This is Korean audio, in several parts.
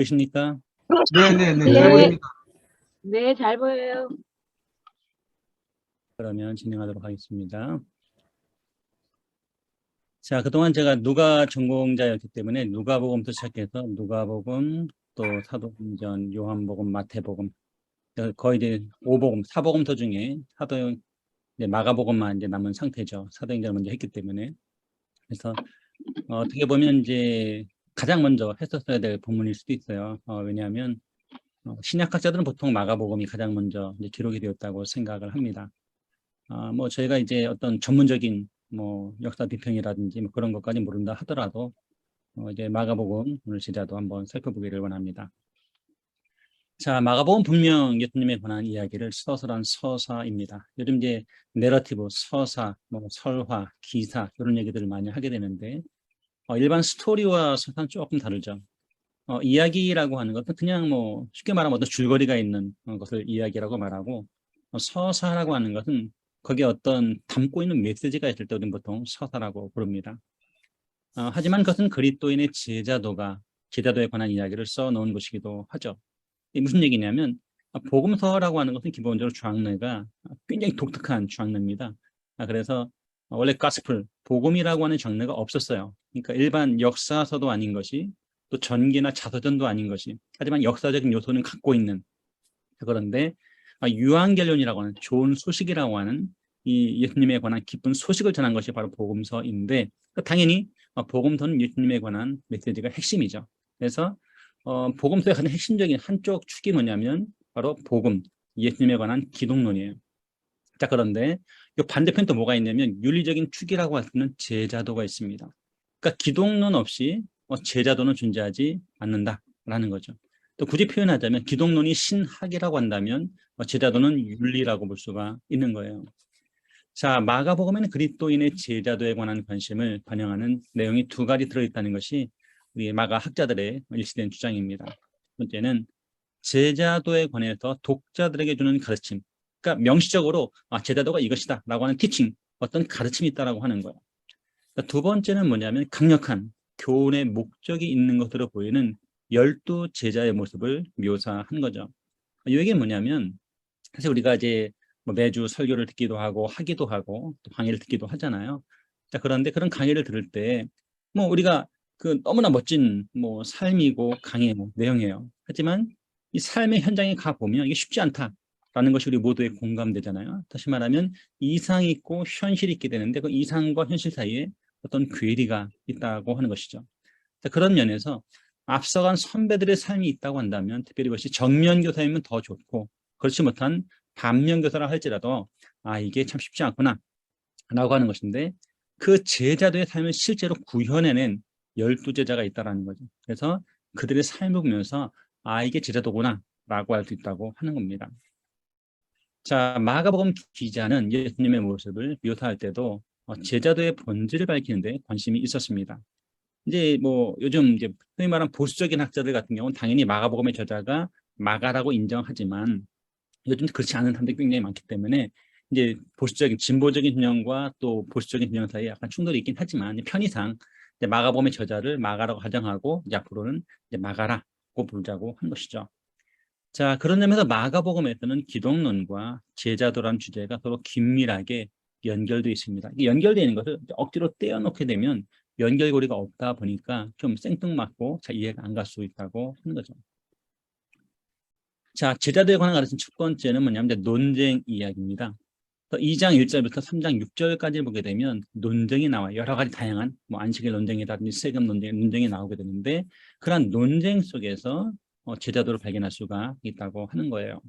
보이십니까? 네네네. 잘 네, 보입니다. 네, 잘 보여요. 그러면 진행하도록 하겠습니다. 자, 그동안 제가 누가 전공자였기 때문에 누가복음부터 시작해서 누가복음, 또 사도행전, 요한복음, 마태복음, 거의 이제 5복음, 4복음서 중에 이제 마가복음만 이제 남은 상태죠. 사도행전을 먼저 했기 때문에. 그래서 어떻게 보면 이제 가장 먼저 했었어야 될 본문일 수도 있어요. 왜냐하면 신약학자들은 보통 마가복음이 가장 먼저 이제 기록이 되었다고 생각을 합니다. 뭐 저희가 이제 어떤 전문적인 뭐 역사 비평이라든지 뭐 그런 것까지 모른다 하더라도 이제 마가복음 오늘 제자도 한번 살펴보기를 원합니다. 자, 마가복음 분명 예수님에 관한 이야기를 서술한 서사입니다. 요즘 이제 내러티브, 서사, 뭐 설화, 기사 이런 얘기들을 많이 하게 되는데 일반 스토리와 서사는 조금 다르죠. 이야기라고 하는 것은 그냥 뭐 쉽게 말하면 어떤 줄거리가 있는 것을 이야기라고 말하고 서사라고 하는 것은 거기에 어떤 담고 있는 메시지가 있을 때 우리는 보통 서사라고 부릅니다. 하지만 그것은 그리스도인의 제자도에 관한 이야기를 써놓은 것이기도 하죠. 이게 무슨 얘기냐면 복음서라고 하는 것은 기본적으로 장르가 굉장히 독특한 장르입니다. 그래서 원래 가스펠, 복음이라고 하는 장르가 없었어요. 그러니까 일반 역사서도 아닌 것이 또 전기나 자서전도 아닌 것이 하지만 역사적인 요소는 갖고 있는 그런데 유한결론이라고 하는 좋은 소식이라고 하는 이 예수님에 관한 기쁜 소식을 전한 것이 바로 복음서인데 당연히 복음서는 예수님에 관한 메시지가 핵심이죠. 그래서 복음서의 가장 핵심적인 한쪽 축이 뭐냐면 바로 복음, 예수님에 관한 기독론이에요. 자, 그런데 이 반대편 또 뭐가 있냐면 윤리적인 축이라고 할 수 있는 제자도가 있습니다. 그러니까 기독론 없이 제자도는 존재하지 않는다라는 거죠. 또 굳이 표현하자면 기독론이 신학이라고 한다면 제자도는 윤리라고 볼 수가 있는 거예요. 자, 마가복음에는 그리스도인의 제자도에 관한 관심을 반영하는 내용이 두 가지 들어있다는 것이 우리 마가 학자들의 일치된 주장입니다. 첫 번째는 제자도에 관해서 독자들에게 주는 가르침. 그러니까 명시적으로 제자도가 이것이다 라고 하는 티칭, 어떤 가르침이 있다라고 하는 거예요. 두 번째는 뭐냐면 강력한 교훈의 목적이 있는 것으로 보이는 12제자의 모습을 묘사한 거죠. 이 얘기는 뭐냐면 사실 우리가 이제 뭐 매주 설교를 듣기도 하고 하기도 하고 또 강의를 듣기도 하잖아요. 자, 그런데 그런 강의를 들을 때 뭐 우리가 그 너무나 멋진 뭐 삶이고 강의 내용이에요. 하지만 이 삶의 현장에 가 보면 이게 쉽지 않다라는 것이 우리 모두에 공감되잖아요. 다시 말하면 이상이 있고 현실이 있게 되는데 그 이상과 현실 사이에 어떤 괴리가 있다고 하는 것이죠. 자, 그런 면에서 앞서간 선배들의 삶이 있다고 한다면 특별히 그것이 정면 교사이면 더 좋고 그렇지 못한 반면 교사라 할지라도 이게 참 쉽지 않구나 라고 하는 것인데 그 제자도의 삶을 실제로 구현해낸 12제자가 있다는 거죠. 그래서 그들의 삶을 보면서 이게 제자도구나 라고 할 수 있다고 하는 겁니다. 자, 마가복음 기자는 예수님의 모습을 묘사할 때도 제자도의 본질을 밝히는데 관심이 있었습니다. 이제 뭐 요즘 이제 소위 말하는 보수적인 학자들 같은 경우는 당연히 마가복음의 저자가 마가라고 인정하지만 요즘 그렇지 않은 사람들이 굉장히 많기 때문에 이제 보수적인 진보적인 진영과 또 보수적인 진영 사이에 약간 충돌이 있긴 하지만 편의상 이제 마가복음의 저자를 마가라고 가정하고 이제 앞으로는 이제 마가라고 부르자고 한 것이죠. 자, 그런 점에서 마가복음에서는 기독론과 제자도라는 주제가 서로 긴밀하게 연결되어 있습니다. 이게 연결되어 있는 것을 억지로 떼어놓게 되면 연결고리가 없다 보니까 좀 생뚱맞고 잘 이해가 안 갈 수 있다고 하는 거죠. 자, 제자도에 관한 가르침 첫 번째는 뭐냐면 논쟁 이야기입니다. 2장 1절부터 3장 6절까지 보게 되면 논쟁이 나와요. 여러 가지 다양한 뭐 안식일 논쟁이라든지 세금 논쟁이 나오게 되는데 그런 논쟁 속에서 제자도를 발견할 수가 있다고 하는 거예요.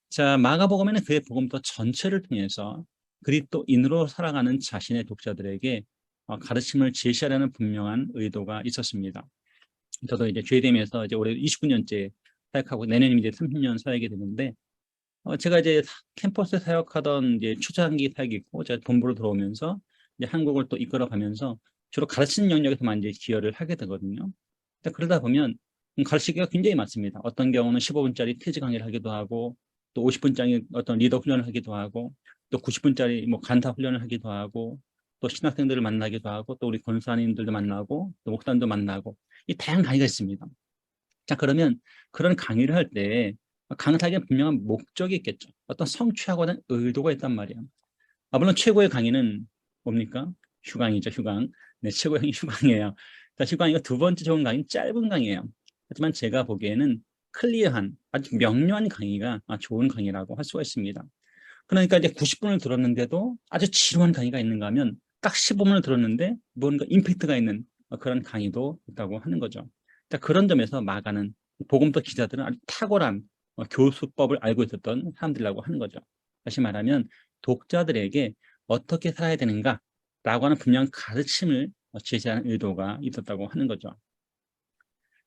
자, 마가복음에는 그의 복음서 전체를 통해서 그리스도인으로 살아가는 자신의 독자들에게 가르침을 제시하려는 분명한 의도가 있었습니다. 저도 이제 죄됨에서 이제 올해 29년째 사역하고 내년이면 이제 30년 사역이 되는데 제가 이제 캠퍼스 사역하던 이제 초창기 사역이 있고 제가 본부로 들어오면서 이제 한국을 또 이끌어가면서 주로 가르치는 영역에서만 이제 기여를 하게 되거든요. 그러다 보면 가르치기가 굉장히 많습니다. 어떤 경우는 15분짜리 퇴직 강의를 하기도 하고 또 50분짜리 어떤 리더 훈련을 하기도 하고 또 90분짜리 뭐 간사 훈련을 하기도 하고 또 신학생들을 만나기도 하고 또 우리 권사님들도 만나고 또 목사님도 만나고 이 다양한 강의가 있습니다. 자, 그러면 그런 강의를 할 때 강사에게 분명한 목적이 있겠죠. 어떤 성취하고자 하는 의도가 있단 말이에요. 물론 최고의 강의는 뭡니까? 휴강이죠, 휴강. 네, 최고의 강의 휴강이에요. 자, 휴강이가 두 번째 좋은 강의는 짧은 강의예요. 하지만 제가 보기에는 클리어한, 아주 명료한 강의가 좋은 강의라고 할 수가 있습니다. 그러니까 이제 90분을 들었는데도 아주 지루한 강의가 있는가 하면 딱 15분을 들었는데 뭔가 임팩트가 있는 그런 강의도 있다고 하는 거죠. 자, 그런 점에서 마가는 복음서 기자들은 아주 탁월한 교수법을 알고 있었던 사람들이라고 하는 거죠. 다시 말하면 독자들에게 어떻게 살아야 되는가라고 하는 분명한 가르침을 제시하는 의도가 있었다고 하는 거죠.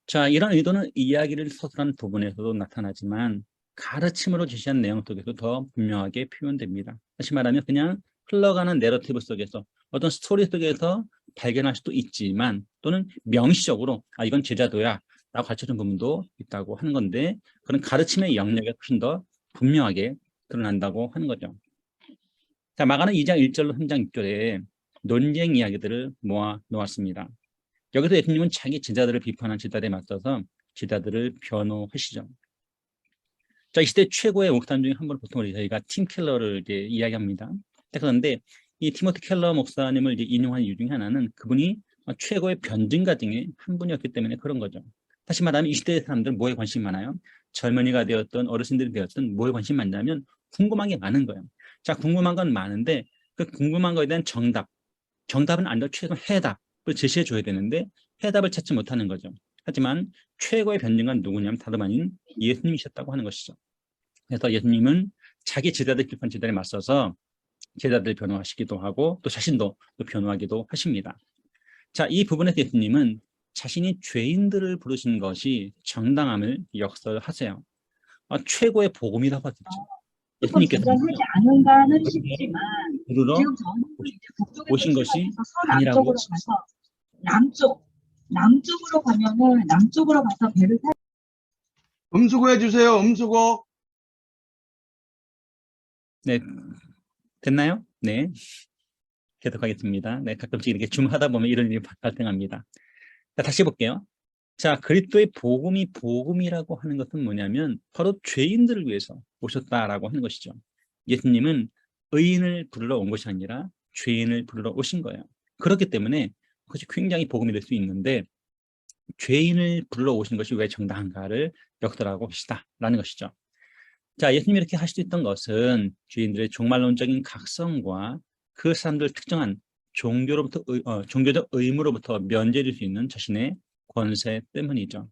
자, 이런 의도는 이야기를 서술하는 부분에서도 나타나지만 가르침으로 제시한 내용 속에서 더 분명하게 표현됩니다. 다시 말하면 그냥 흘러가는 내러티브 속에서 어떤 스토리 속에서 발견할 수도 있지만 또는 명시적으로 이건 제자도야 라고 가르쳐준 부분도 있다고 하는 건데 그런 가르침의 영역이 훨씬 더 분명하게 드러난다고 하는 거죠. 자, 마가는 2장 1절로 3장 6절에 논쟁 이야기들을 모아 놓았습니다. 여기서 예수님은 자기 제자들을 비판한 제자들에 맞서서 제자들을 변호하시죠. 자, 이 시대 최고의 목사 중에 한 분을 보통 저희가 팀 켈러를 이제 이야기합니다. 그런데 이 티모티 켈러 목사님을 이제 인용한 이유 중에 하나는 그분이 최고의 변증가 중에 한 분이었기 때문에 그런 거죠. 다시 말하면 이 시대의 사람들은 뭐에 관심이 많아요? 젊은이가 되었든 어르신들이 되었든 뭐에 관심이 많냐면 궁금한 게 많은 거예요. 자, 궁금한 건 많은데 그 궁금한 거에 대한 정답은 아니라 최소 해답을 제시해 줘야 되는데 해답을 찾지 못하는 거죠. 하지만 최고의 변증은 누구냐면 다름 아닌 예수님이셨다고 하는 것이죠. 그래서 예수님은 자기 제자들 비판 제자들에 맞서서 제자들 변호하시기도 하고 또 자신도 또 변호하기도 하십니다. 자, 이 부분에서 예수님은 자신이 죄인들을 부르신 것이 정당함을 역설하세요. 최고의 복음이라고 하셨죠. 조금 예수님께서 진전하지 않은가는 싶지만 부르러 지금 저는 이제 북쪽에서 오신 것이 출발해서 아니라고. 서남쪽으로 가서 남쪽으로 가면은 남쪽으로 가서 배를 타. 음수거 해주세요. 음수거. 네, 됐나요? 네, 계속하겠습니다. 네, 가끔씩 이렇게 줌하다 보면 이런 일이 발생합니다. 자, 다시 해볼게요. 자, 그리스도의 복음이라고 하는 것은 뭐냐면 바로 죄인들을 위해서 오셨다라고 하는 것이죠. 예수님은 의인을 부르러 온 것이 아니라 죄인을 부르러 오신 거예요. 그렇기 때문에 그것이 굉장히 복음이 될 수 있는데 죄인을 부르러 오신 것이 왜 정당한가를 역설하고 계시다라는 것이죠. 자, 예수님이 이렇게 하실 수 있던 것은 죄인들의 종말론적인 각성과 그 사람들 특정한 종교적 의무로부터 면제해줄 수 있는 자신의 권세 때문이죠.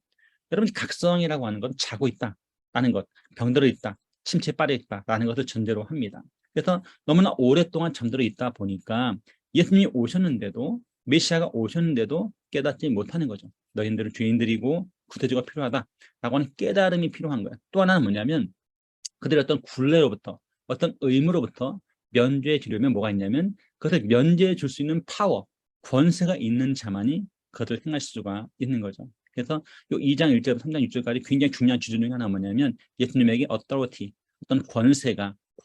여러분, 각성이라고 하는 건 자고 있다라는 것, 병들어 있다, 침체에 빠져 있다라는 것을 전제로 합니다. 그래서 너무나 오랫동안 잠들어 있다 보니까 예수님이 오셨는데도 메시아가 오셨는데도 깨닫지 못하는 거죠. 너희들은 죄인들이고 구세주가 필요하다라고 하는 깨달음이 필요한 거예요. 또 하나는 뭐냐면 그들의 어떤 굴레로부터 어떤 의무로부터 면제해 주려면 뭐가 있냐면 그것을 면제해 줄 수 있는 파워, 권세가 있는 자만이 그것을 행할 수가 있는 거죠. 그래서 이 2장 1절부터 3장 6절까지 굉장히 중요한 주제 중에 하나 뭐냐면 예수님에게 authority, 어떤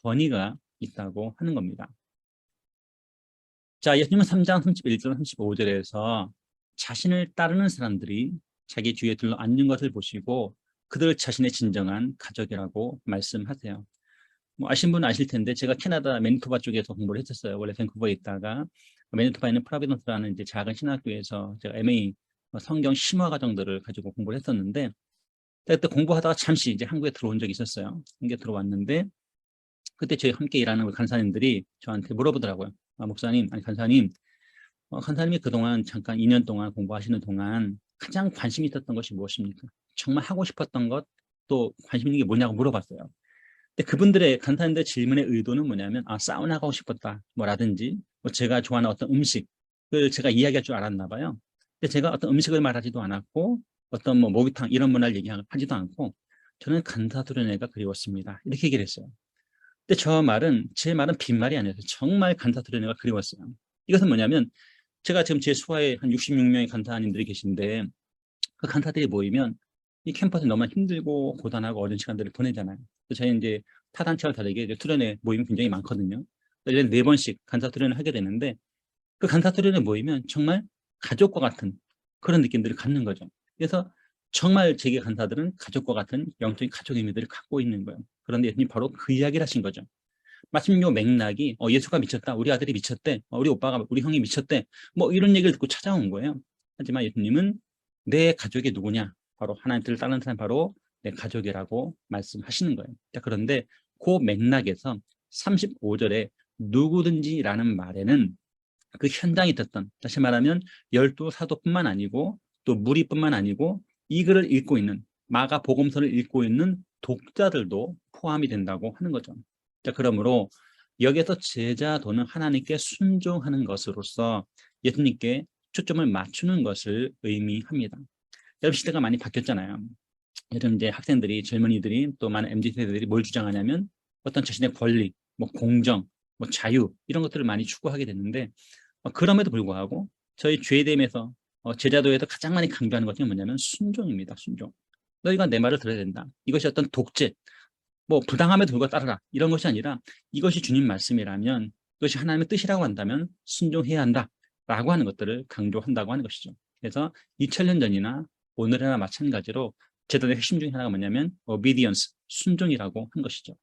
권위가 있다고 하는 겁니다. 자, 예수님은 3장 31절 35절에서 자신을 따르는 사람들이 자기 주위에 둘러 앉는 것을 보시고 그들 자신의 진정한 가족이라고 말씀하세요. 뭐 아신 분은 아실 텐데 제가 캐나다 매니토바 쪽에서 공부를 했었어요. 원래 밴쿠버에 있다가 매니토바에 있는 프로비던스라는 이제 작은 신학교에서 제가 MA 성경 심화 과정들을 가지고 공부를 했었는데 그때 공부하다가 잠시 이제 한국에 들어온 적이 있었어요. 한국에 들어왔는데 그때 저희 함께 일하는 간사님들이 저한테 물어보더라고요. 목사님, 아니 간사님, 간사님이 그동안 잠깐 2년 동안 공부하시는 동안 가장 관심 있었던 것이 무엇입니까? 정말 하고 싶었던 것, 또 관심 있는 게 뭐냐고 물어봤어요. 근데 그분들의 간사님들의 질문의 의도는 뭐냐면 사우나 가고 싶었다 뭐라든지 뭐 제가 좋아하는 어떤 음식을 제가 이야기할 줄 알았나 봐요. 근데 제가 어떤 음식을 말하지도 않았고 어떤 뭐 목욕탕 이런 문화를 얘기하지도 않고 저는 간사도련회가 그리웠습니다. 이렇게 얘기를 했어요. 근데 제 말은 빈말이 아니었어요. 정말 간사도련회가 그리웠어요. 이것은 뭐냐면 제가 지금 제 수하에 한 66명의 간사님들이 계신데 그 간사들이 모이면 이 캠퍼스에 너무 힘들고 고단하고 어려운 시간들을 보내잖아요. 저희 이제 타 단체와 다르게 이제 수련회 모임이 굉장히 많거든요. 1년에 4번씩 간사 수련을 하게 되는데 그 간사 수련회 모이면 정말 가족과 같은 그런 느낌들을 갖는 거죠. 그래서 정말 재계 간사들은 가족과 같은 영적인 가족의 의미들을 갖고 있는 거예요. 그런데 예수님이 바로 그 이야기를 하신 거죠. 마침 요 맥락이 예수가 미쳤다, 우리 아들이 미쳤대, 우리 오빠가, 우리 형이 미쳤대, 뭐 이런 얘기를 듣고 찾아온 거예요. 하지만 예수님은 내 가족이 누구냐? 바로 하나님 뜻을 따르는 사람, 바로 내 가족이라고 말씀하시는 거예요. 자, 그런데 그 맥락에서 35절에 누구든지라는 말에는 그 현장에 있었던, 다시 말하면 12사도뿐만 아니고 또 무리뿐만 아니고 이 글을 읽고 있는, 마가복음서를 읽고 있는 독자들도 포함이 된다고 하는 거죠. 자, 그러므로 여기에서 제자도는 하나님께 순종하는 것으로서 예수님께 초점을 맞추는 것을 의미합니다. 여러분, 시대가 많이 바뀌었잖아요. 요즘 이제 학생들이, 젊은이들이, 또 많은 MZ세대들이 뭘 주장하냐면 어떤 자신의 권리, 뭐 공정, 뭐 자유, 이런 것들을 많이 추구하게 됐는데, 그럼에도 불구하고 저희 죄됨에서 제자도에서 가장 많이 강조하는 것이 뭐냐면 순종입니다. 순종. 너희가 내 말을 들어야 된다. 이것이 어떤 독재, 뭐 부당함에도 불구하고 따르라, 이런 것이 아니라 이것이 주님 말씀이라면, 이것이 하나님의 뜻이라고 한다면 순종해야 한다라고 하는 것들을 강조한다고 하는 것이죠. 그래서 2000년 전이나 오늘이나 마찬가지로 제도의 핵심 중에 하나가 뭐냐면 obedience, 순종이라고 한 것이죠.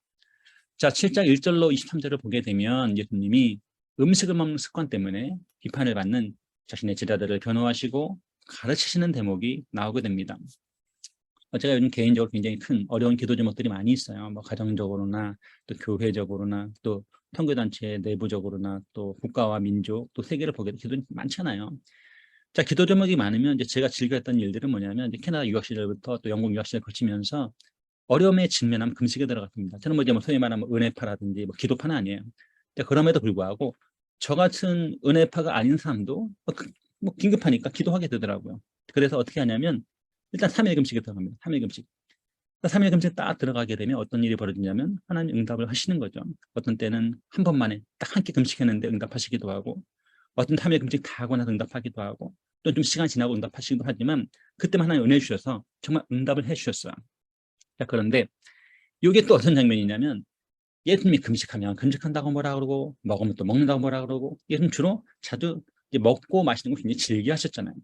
자, 7장 1절로 23절을 보게 되면 예수님이 음식을 먹는 습관 때문에 비판을 받는 자신의 제자들을 변호하시고 가르치시는 대목이 나오게 됩니다. 제가 요즘 개인적으로 굉장히 큰 어려운 기도 제목들이 많이 있어요. 뭐 가정적으로나 또 교회적으로나 또 선교단체 내부적으로나 또 국가와 민족 또 세계를 보게 되면 기도는 많잖아요. 자, 기도 제목이 많으면 이제 제가 즐겼던 일들은 뭐냐면 이제 캐나다 유학 시절부터 또 영국 유학 시절 거치면서 어려움에 직면하면 금식에 들어갔습니다. 저는 뭐 소위 말하면 은혜파라든지 뭐 기도파는 아니에요. 그럼에도 불구하고 저 같은 은혜파가 아닌 사람도 뭐 긴급하니까 기도하게 되더라고요. 그래서 어떻게 하냐면 일단 3일 금식에 들어갑니다. 3일 금식. 3일 금식 딱 들어가게 되면 어떤 일이 벌어지냐면 하나님 응답을 하시는 거죠. 어떤 때는 한 번만에 딱 한 끼 금식했는데 응답하시기도 하고, 어떤 3일 금식 다 하고 나서 응답하기도 하고, 또 좀 시간 지나고 응답하시기도 하지만 그때만 하나님 은혜 주셔서 정말 응답을 해주셨어요. 자, 그런데 이게 또 어떤 장면이냐면 예수님이 금식하면 금식한다고 뭐라 그러고 먹으면 또 먹는다고 뭐라 그러고, 예수님 주로 자주 이제 먹고 마시는 거 굉장히 즐겨 하셨잖아요.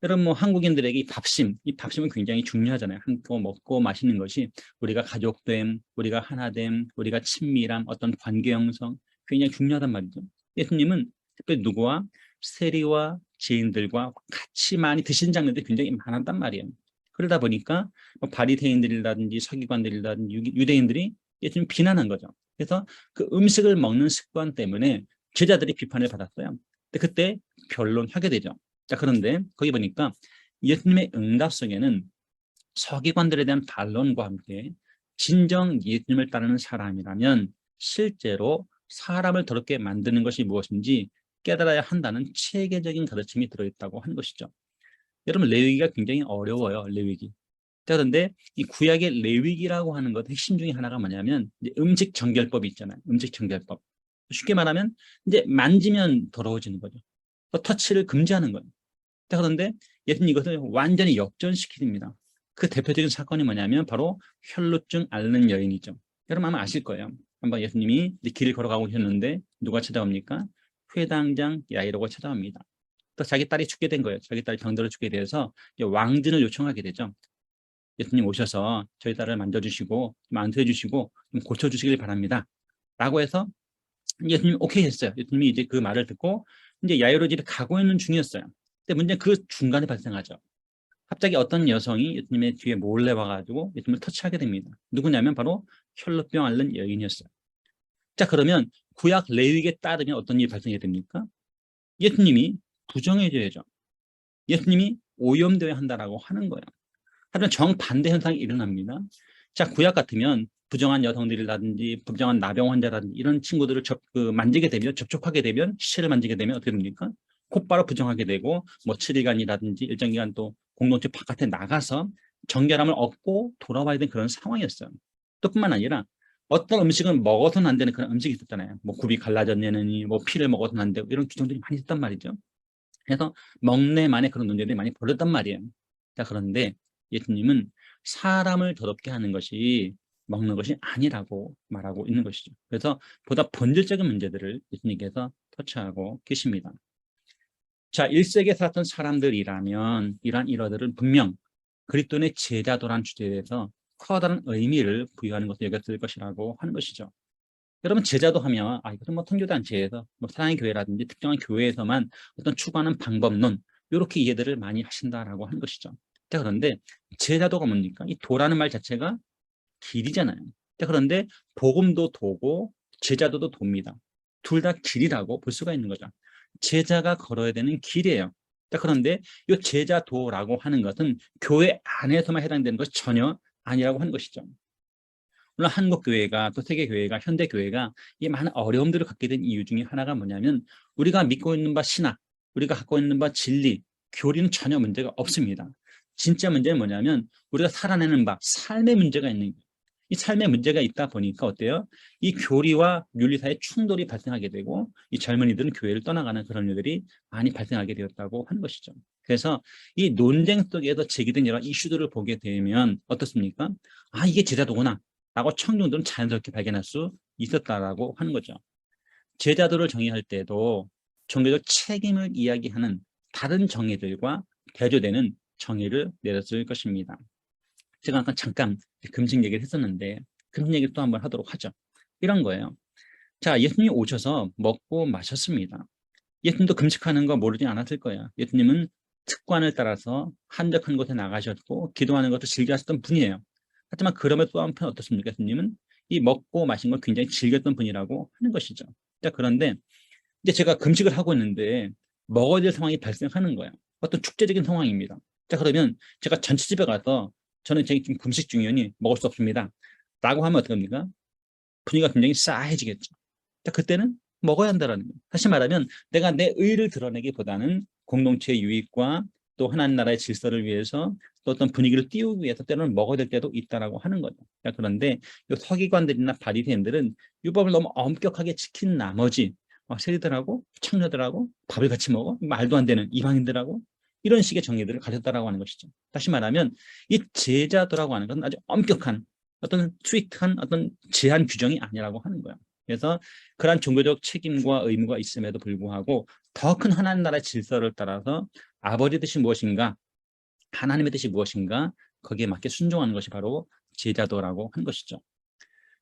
여러분, 뭐 한국인들에게 이 밥심은 굉장히 중요하잖아요. 한껏 먹고 마시는 것이 우리가 가족됨, 우리가 하나됨, 우리가 친밀함, 어떤 관계 형성, 굉장히 중요하단 말이죠. 예수님은 특별히 누구와, 세리와 지인들과 같이 많이 드신 장면들이 굉장히 많았단 말이에요. 그러다 보니까 뭐 바리새인들이라든지 서기관들이라든지 유대인들이 예수님 비난한 거죠. 그래서 그 음식을 먹는 습관 때문에 제자들이 비판을 받았어요. 근데 그때 변론하게 되죠. 자, 그런데 거기 보니까 예수님의 응답 속에는 서기관들에 대한 반론과 함께 진정 예수님을 따르는 사람이라면 실제로 사람을 더럽게 만드는 것이 무엇인지 깨달아야 한다는 체계적인 가르침이 들어있다고 하는 것이죠. 여러분, 레위기가 굉장히 어려워요. 레위기. 자, 그런데 이 구약의 레위기라고 하는 것 핵심 중에 하나가 뭐냐면 이제 음식 정결법이 있잖아요. 음식 정결법. 쉽게 말하면 이제 만지면 더러워지는 거죠. 또 터치를 금지하는 거예요. 자, 그런데 예수님 이것을 완전히 역전시킵니다. 그 대표적인 사건이 뭐냐면 바로 혈루증 앓는 여인이죠. 여러분 아마 아실 거예요. 한번 예수님이 길을 걸어가고 계셨는데 누가 찾아옵니까? 회당장 야이로가 찾아옵니다. 또 자기 딸이 죽게 된 거예요. 자기 딸이 병들어 죽게 돼서 왕진을 요청하게 되죠. 예수님 오셔서 저희 딸을 만져주시고 좀 안수해 주시고 좀 고쳐주시길 바랍니다. 라고 해서 예수님이 오케이 했어요. 예수님이 이제 그 말을 듣고 이제 야이로 집에 가고 있는 중이었어요. 근데 문제는 그 중간에 발생하죠. 갑자기 어떤 여성이 예수님의 뒤에 몰래 와가지고 예수님을 터치하게 됩니다. 누구냐면 바로 혈루병 앓는 여인이었어요. 자, 그러면 구약 레위기에 따르면 어떤 일이 발생해야 됩니까? 예수님이 부정해줘야죠. 예수님이 오염되어야 한다라고 하는 거예요. 하지만 정반대 현상이 일어납니다. 자, 구약 같으면 부정한 여성들이라든지 부정한 나병 환자라든지 이런 친구들을 만지게 되면, 접촉하게 되면, 시체를 만지게 되면 어떻게 됩니까? 곧바로 부정하게 되고 뭐 7일간이라든지 일정 기간 또 공동체 바깥에 나가서 정결함을 얻고 돌아와야 되는 그런 상황이었어요. 또 뿐만 아니라 어떤 음식은 먹어서는 안 되는 그런 음식이 있었잖아요. 뭐 굽이 갈라졌냐느니 뭐 피를 먹어서는 안 되고 이런 규정들이 많이 있었단 말이죠. 그래서 먹내만의 그런 논쟁들이 많이 벌어졌단 말이에요. 자, 그런데 예수님은 사람을 더럽게 하는 것이 먹는 것이 아니라고 말하고 있는 것이죠. 그래서 보다 본질적인 문제들을 예수님께서 터치하고 계십니다. 자, 1세기에 살았던 사람들이라면 이러한 일화들은 분명 그리스도인의 제자도라는 주제에 대해서 커다란 의미를 부여하는 것을 여겼을 것이라고 하는 것이죠. 여러분 제자도 하면 이것은 뭐 선교단체에서 뭐 사랑의 교회라든지 특정한 교회에서만 어떤 추구하는 방법론 이렇게 이해들을 많이 하신다라고 하는 것이죠. 자, 그런데 제자도가 뭡니까? 이 도라는 말 자체가 길이잖아요. 자, 그런데 복음도 도고 제자도도 돕니다. 둘 다 길이라고 볼 수가 있는 거죠. 제자가 걸어야 되는 길이에요. 자, 그런데 이 제자도라고 하는 것은 교회 안에서만 해당되는 것이 전혀 아니라고 하는 것이죠. 물론 한국교회가 또 세계교회가 현대교회가 이 많은 어려움들을 갖게 된 이유 중에 하나가 뭐냐면 우리가 믿고 있는 바 신학, 우리가 갖고 있는 바 진리, 교리는 전혀 문제가 없습니다. 진짜 문제는 뭐냐면 우리가 살아내는 바 삶의 문제가 있는 거예요. 이 삶의 문제가 있다 보니까 어때요? 이 교리와 윤리 사이에 충돌이 발생하게 되고 이 젊은이들은 교회를 떠나가는 그런 일들이 많이 발생하게 되었다고 하는 것이죠. 그래서 이 논쟁 속에서 제기된 여러 이슈들을 보게 되면 어떻습니까? 이게 제자도구나 라고 청중들은 자연스럽게 발견할 수 있었다라고 하는 거죠. 제자도를 정의할 때도 종교적 책임을 이야기하는 다른 정의들과 대조되는 정의를 내렸을 것입니다. 제가 아까 잠깐 금식 얘기를 했었는데 금식 얘기를 또 한번 하도록 하죠. 이런 거예요. 자, 예수님이 오셔서 먹고 마셨습니다. 예수님도 금식하는 거 모르지 않았을 거예요. 예수님은 특권을 따라서 한적한 곳에 나가셨고 기도하는 것도 즐겨하셨던 분이에요. 하지만 그럼에도 또 한편 어떻습니까? 예수님은 이 먹고 마신 걸 굉장히 즐겼던 분이라고 하는 것이죠. 자, 그런데 이제 제가 금식을 하고 있는데 먹어야 될 상황이 발생하는 거예요. 어떤 축제적인 상황입니다. 자, 그러면 제가 전치집에 가서 저는 지금 금식 중이오니 먹을 수 없습니다 라고 하면 어떡합니까? 분위기가 굉장히 싸해지겠죠. 자, 그때는 먹어야 한다라는 거예요. 다시 말하면 내가 내 의를 드러내기보다는 공동체의 유익과 또 하나님 나라의 질서를 위해서 또 어떤 분위기를 띄우기 위해서 때로는 먹어야 될 때도 있다라고 하는 거죠. 자, 그런데 이 서기관들이나 바리새인들은 이 법을 너무 엄격하게 지킨 나머지 세리들하고 창녀들하고 밥을 같이 먹어? 말도 안 되는 이방인들하고 이런 식의 정의들을 가졌다라고 하는 것이죠. 다시 말하면 이 제자도라고 하는 것은 아주 엄격한 어떤 스트릭트한 어떤 제한 규정이 아니라고 하는 거예요. 그래서 그러한 종교적 책임과 의무가 있음에도 불구하고 더 큰 하나님 나라의 질서를 따라서 아버지 뜻이 무엇인가, 하나님의 뜻이 무엇인가 거기에 맞게 순종하는 것이 바로 제자도라고 하는 것이죠.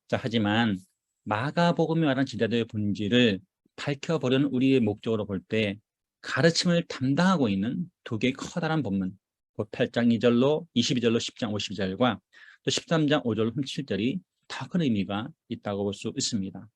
자, 하지만 마가복음이 말한 제자도의 본질을 밝혀보려는 우리의 목적으로 볼 때 가르침을 담당하고 있는 두 개의 커다란 본문 8장 2절로 22절로 10장 52절과 또 13장 5절로 37절이 더 큰 의미가 있다고 볼 수 있습니다.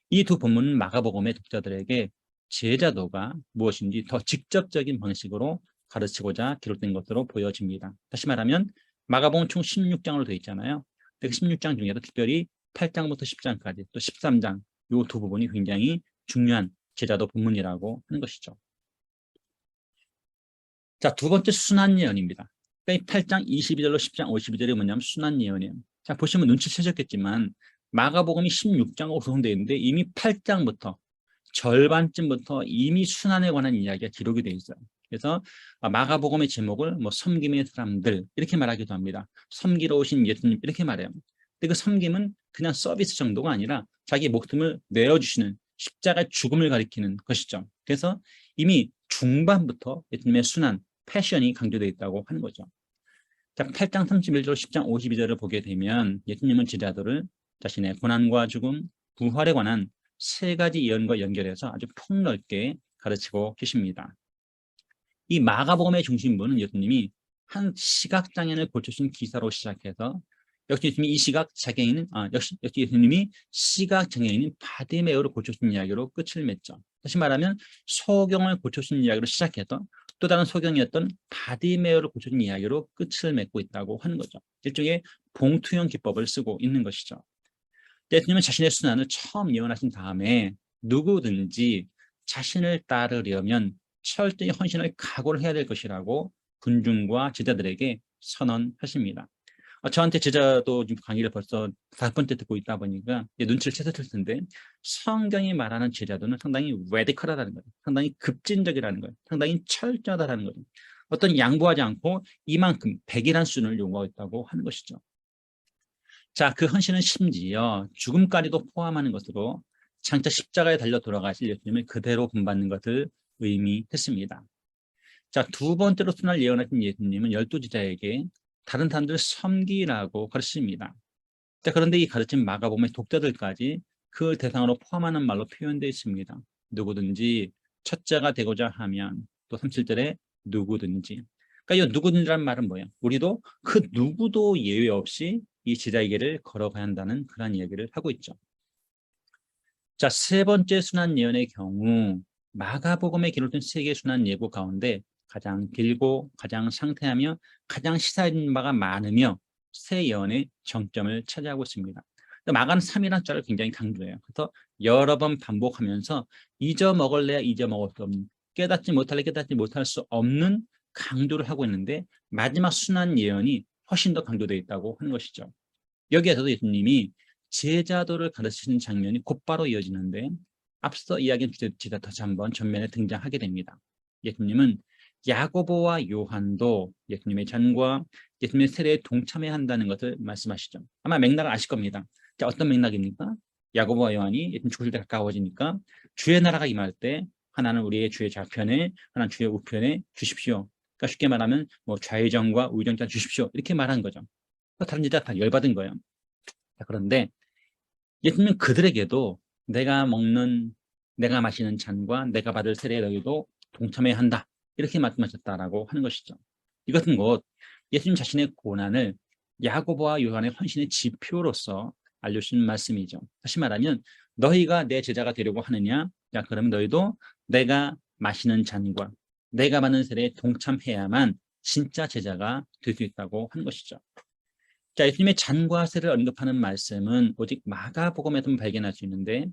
이 두 본문은 마가복음의 독자들에게 제자도가 무엇인지 더 직접적인 방식으로 가르치고자 기록된 것으로 보여집니다. 다시 말하면 마가복음 총 16장으로 되어 있잖아요. 그 16장 중에도 특별히 8장부터 10장까지 또 13장 이 두 부분이 굉장히 중요한 제자도 본문이라고 하는 것이죠. 자, 두 번째 순환 예언입니다. 그러니까 이 8장 22절로 10장 52절이 뭐냐면 순환 예언이에요. 자, 보시면 눈치채셨겠지만 마가복음이 16장으로 구성되어 있는데 이미 8장부터 절반쯤부터 이미 순환에 관한 이야기가 기록이 되어 있어요. 그래서 마가복음의 제목을 뭐 섬김의 사람들 이렇게 말하기도 합니다. 섬기러 오신 예수님 이렇게 말해요. 근데 그 섬김은 그냥 서비스 정도가 아니라 자기 목숨을 내어주시는 십자가의 죽음을 가리키는 것이죠. 그래서 이미 중반부터 예수님의 순환, 패션이 강조되어 있다고 하는 거죠. 자, 8장 31절, 10장 52절을 보게 되면 예수님은 제자들을 자신의 고난과 죽음, 부활에 관한 세 가지 예언과 연결해서 아주 폭넓게 가르치고 계십니다. 이 마가복음의 중심부는 예수님이 한 시각장애인을 고쳐주신 기사로 시작해서 역시 예수님이 이 시각장애인은 역시 예수님이 시각장애인인 바디메오를 고쳐주신 이야기로 끝을 맺죠. 다시 말하면 소경을 고쳐주신 이야기로 시작해서 또 다른 소경이었던 바디메오를 고쳐준 이야기로 끝을 맺고 있다고 하는 거죠. 일종의 봉투형 기법을 쓰고 있는 것이죠. 예수님은 자신의 순환을 처음 예언하신 다음에 누구든지 자신을 따르려면 철저히 헌신을 각오를 해야 될 것이라고 군중과 제자들에게 선언하십니다. 저한테 제자도 지금 강의를 벌써 5번째 듣고 있다 보니까 눈치를 채셨을 텐데 성경이 말하는 제자도는 상당히 레디컬하다는 거예요. 상당히 급진적이라는 거예요. 상당히 철저하다는 거예요. 어떤 양보하지 않고 이만큼 100이라는 수준을 요구하고 있다고 하는 것이죠. 자, 그 헌신은 심지어 죽음까지도 포함하는 것으로 장차 십자가에 달려 돌아가실 예수님을 그대로 본받는 것을 의미했습니다. 자, 두 번째로 순환을 예언하신 예수님은 12제자에게 다른 사람들을 섬기라고 가르칩니다. 자, 그런데 이 가르침 마가복음의 독자들까지 그 대상으로 포함하는 말로 표현되어 있습니다. 누구든지 첫째가 되고자 하면, 또 37절에 누구든지. 그러니까 이 누구든지라는 말은 뭐예요? 우리도 그 누구도 예외 없이 이 제자의 길을 걸어가야 한다는 그런 이야기를 하고 있죠. 자, 세 번째 순환 예언의 경우 마가복음에 기록된 세 개의 순환 예고 가운데 가장 길고 가장 상세하며 가장 시사인 바가 많으며 세 예언의 정점을 차지하고 있습니다. 마가는 3이라는 자를 굉장히 강조해요. 그래서 여러 번 반복하면서 잊어먹을래야 잊어먹을 수 없는, 깨닫지 못할 수 없는 강조를 하고 있는데 마지막 순환 예언이 훨씬 더 강조되어 있다고 하는 것이죠. 여기에서도 예수님이 제자도를 가르치는 장면이 곧바로 이어지는데 앞서 이야기한 주제가 다시 한번 전면에 등장하게 됩니다. 예수님은 야고보와 요한도 예수님의 잔과 예수님의 세례에 동참해야 한다는 것을 말씀하시죠. 아마 맥락을 아실 겁니다. 자, 어떤 맥락입니까? 야고보와 요한이 예수님 죽을 때 가까워지니까 주의 나라가 임할 때 하나는 우리의 주의 좌편에, 하나는 주의 우편에 주십시오. 그러니까 쉽게 말하면 뭐 좌의정과 우의정자 주십시오. 이렇게 말한 거죠. 다른 제자 다 열받은 거예요. 자, 그런데 예수님은 그들에게도 내가 마시는 잔과 내가 받을 세례에 너희도 동참해야 한다. 이렇게 말씀하셨다라고 하는 것이죠. 이것은 곧 예수님 자신의 고난을 야고보와 요한의 헌신의 지표로서 알려주신 말씀이죠. 다시 말하면 너희가 내 제자가 되려고 하느냐? 자, 그러면 너희도 내가 마시는 잔과 내가 받는 세례에 동참해야만 진짜 제자가 될 수 있다고 하는 것이죠. 자, 예수님의 잔과 세를 언급하는 말씀은 오직 마가복음에서만 발견할 수 있는데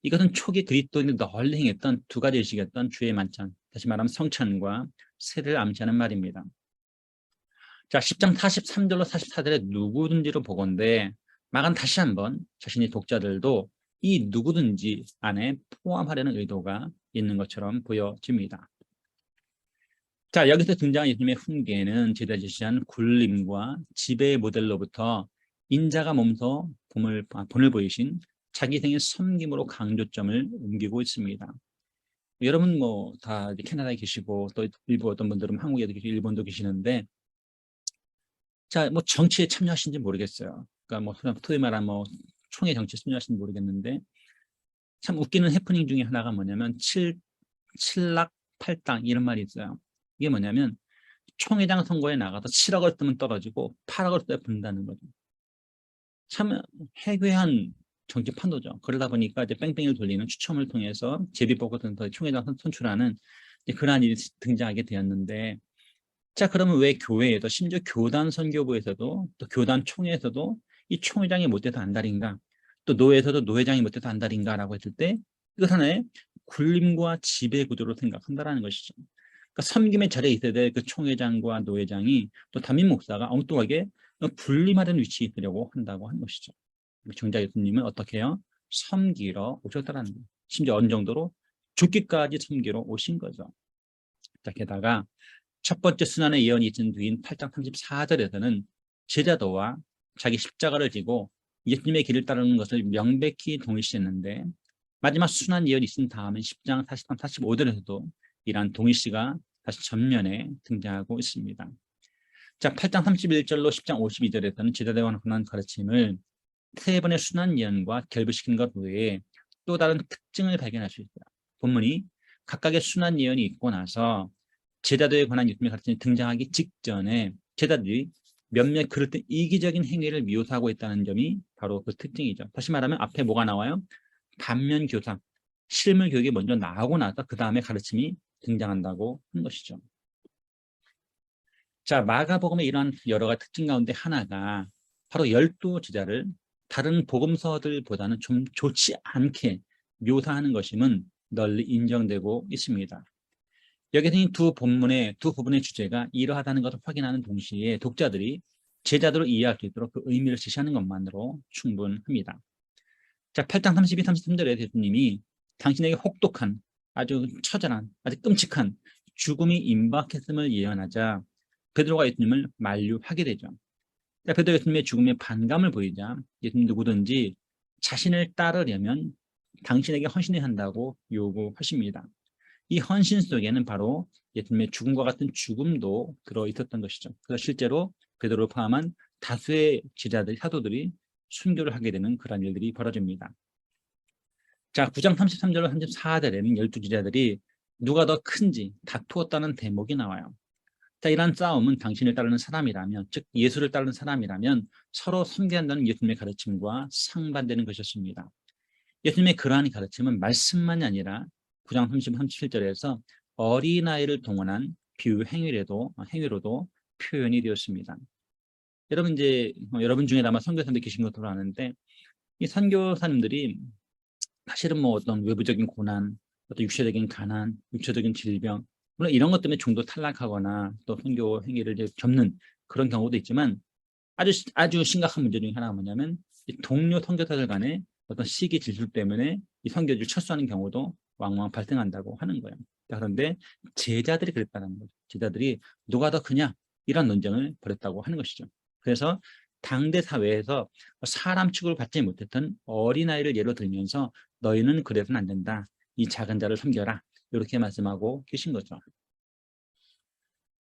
이것은 초기 그리스도인이 널리 행했던 두 가지 의식이었던 주의 만찬, 다시 말하면 성찬과 세를 암시하는 말입니다. 자, 10장 43절로 44절에 누구든지로 보건대 마가는 다시 한번 자신의 독자들도 이 누구든지 안에 포함하려는 의도가 있는 것처럼 보여집니다. 자, 여기서 등장한 예수님의 훈계는 제자 제시한 굴림과 지배의 모델로부터 인자가 몸소 본을 보이신 자기 생의 섬김으로 강조점을 옮기고 있습니다. 여러분 뭐 다 캐나다에 계시고 또 일부 어떤 분들은 한국에도 계시고 일본도 계시는데 자, 뭐 정치에 참여하신지 모르겠어요. 그러니까 뭐 소위 말하면 뭐 총회 정치에 참여하신지 모르겠는데 참 웃기는 해프닝 중에 하나가 뭐냐면 칠락팔당 이런 말이 있어요. 이게 뭐냐면 총회장 선거에 나가서 7억을 쓰면 떨어지고 8억을 써야 붙는다는 거죠. 참 해괴한 정치 판도죠. 그러다 보니까 이제 뺑뺑이를 돌리는 추첨을 통해서 제비뽑고센터 총회장 선출하는 그러한 일이 등장하게 되었는데 자, 그러면 왜 교회에도 심지어 교단 선교부에서도 또 교단 총회에서도 이 총회장이 못돼서 안달인가, 또 노회에서도 노회장이 못돼서 안달인가라고 했을 때 이것 하나의 굴림과 지배 구조로 생각한다라는 것이죠. 그러니까 섬김의 자리에 있어야 될 그 총회장과 노회장이 또 담임 목사가 엉뚱하게 분리하는 위치에 있으려고 한다고 하는 것이죠. 정작 예수님은 어떻게 해요? 섬기러 오셨다라는 거예요. 심지어 어느 정도로 죽기까지 섬기러 오신 거죠. 자, 게다가 첫 번째 순환의 예언이 있은 뒤인 8장 34절에서는 제자도와 자기 십자가를 지고 예수님의 길을 따르는 것을 명백히 동일시했는데 마지막 순환 예언이 있은 다음에 10장 43, 45절에서도 이러한 동일시가 다시 전면에 등장하고 있습니다. 자, 8장 31절로 10장 52절에서는 제자도에 관한 가르침을 세 번의 순환 예언과 결부시킨 것 외에 또 다른 특징을 발견할 수 있어요. 본문이 각각의 순환 예언이 있고 나서 제자도에 관한 예수님의 가르침이 등장하기 직전에 제자들이 몇몇 그럴 때 이기적인 행위를 묘사하고 있다는 점이 바로 그 특징이죠. 다시 말하면 앞에 뭐가 나와요? 반면 교사, 실물 교육이 먼저 나오고 나서 그 다음에 가르침이 등장한다고 하는 것이죠. 자, 마가복음의 이러한 여러 가지 특징 가운데 하나가 바로 12제자를 다른 복음서들보다는 좀 좋지 않게 묘사하는 것임은 널리 인정되고 있습니다. 여기서 이 두 부분의 주제가 이러하다는 것을 확인하는 동시에 독자들이 제자들을 이해할 수 있도록 그 의미를 제시하는 것만으로 충분합니다. 자, 8장 32, 33절에 예수님이 당신에게 혹독한, 아주 처절한, 아주 끔찍한 죽음이 임박했음을 예언하자 베드로가 예수님을 만류하게 되죠. 자, 베드로 예수님의 죽음에 반감을 보이자 예수님 누구든지 자신을 따르려면 당신에게 헌신해야 한다고 요구하십니다. 이 헌신 속에는 바로 예수님의 죽음과 같은 죽음도 들어있었던 것이죠. 그래서 실제로 베드로를 포함한 다수의 제자들, 사도들이 순교를 하게 되는 그런 일들이 벌어집니다. 자, 9장 33절로 34절에는 12제자들이 누가 더 큰지 다투었다는 대목이 나와요. 자, 이러한 싸움은 당신을 따르는 사람이라면, 즉 예수를 따르는 사람이라면 서로 섬겨한다는 예수님의 가르침과 상반되는 것이었습니다. 예수님의 그러한 가르침은 말씀만이 아니라 9장 37절에서 어린아이를 동원한 비유 행위로도 표현이 되었습니다. 여러분 여러분 중에 아마 선교사님들 계신 것으로 아는데 이 선교사님들이 사실은 뭐 어떤 외부적인 고난, 어떤 육체적인 가난, 육체적인 질병, 물론 이런 것 때문에 중도 탈락하거나 또 선교 행위를 이제 접는 그런 경우도 있지만 아주 심각한 문제 중에 하나가 뭐냐면 이 동료 선교사들 간의 어떤 시기 질투 때문에 이 선교지를 철수하는 경우도 왕왕 발생한다고 하는 거예요. 그런데 제자들이 그랬다는 거죠. 제자들이 누가 더 크냐 이런 논쟁을 벌였다고 하는 것이죠. 그래서 당대 사회에서 사람 취급을 받지 못했던 어린아이를 예로 들면서 너희는 그래서는 안 된다. 이 작은 자를 섬겨라. 이렇게 말씀하고 계신 거죠.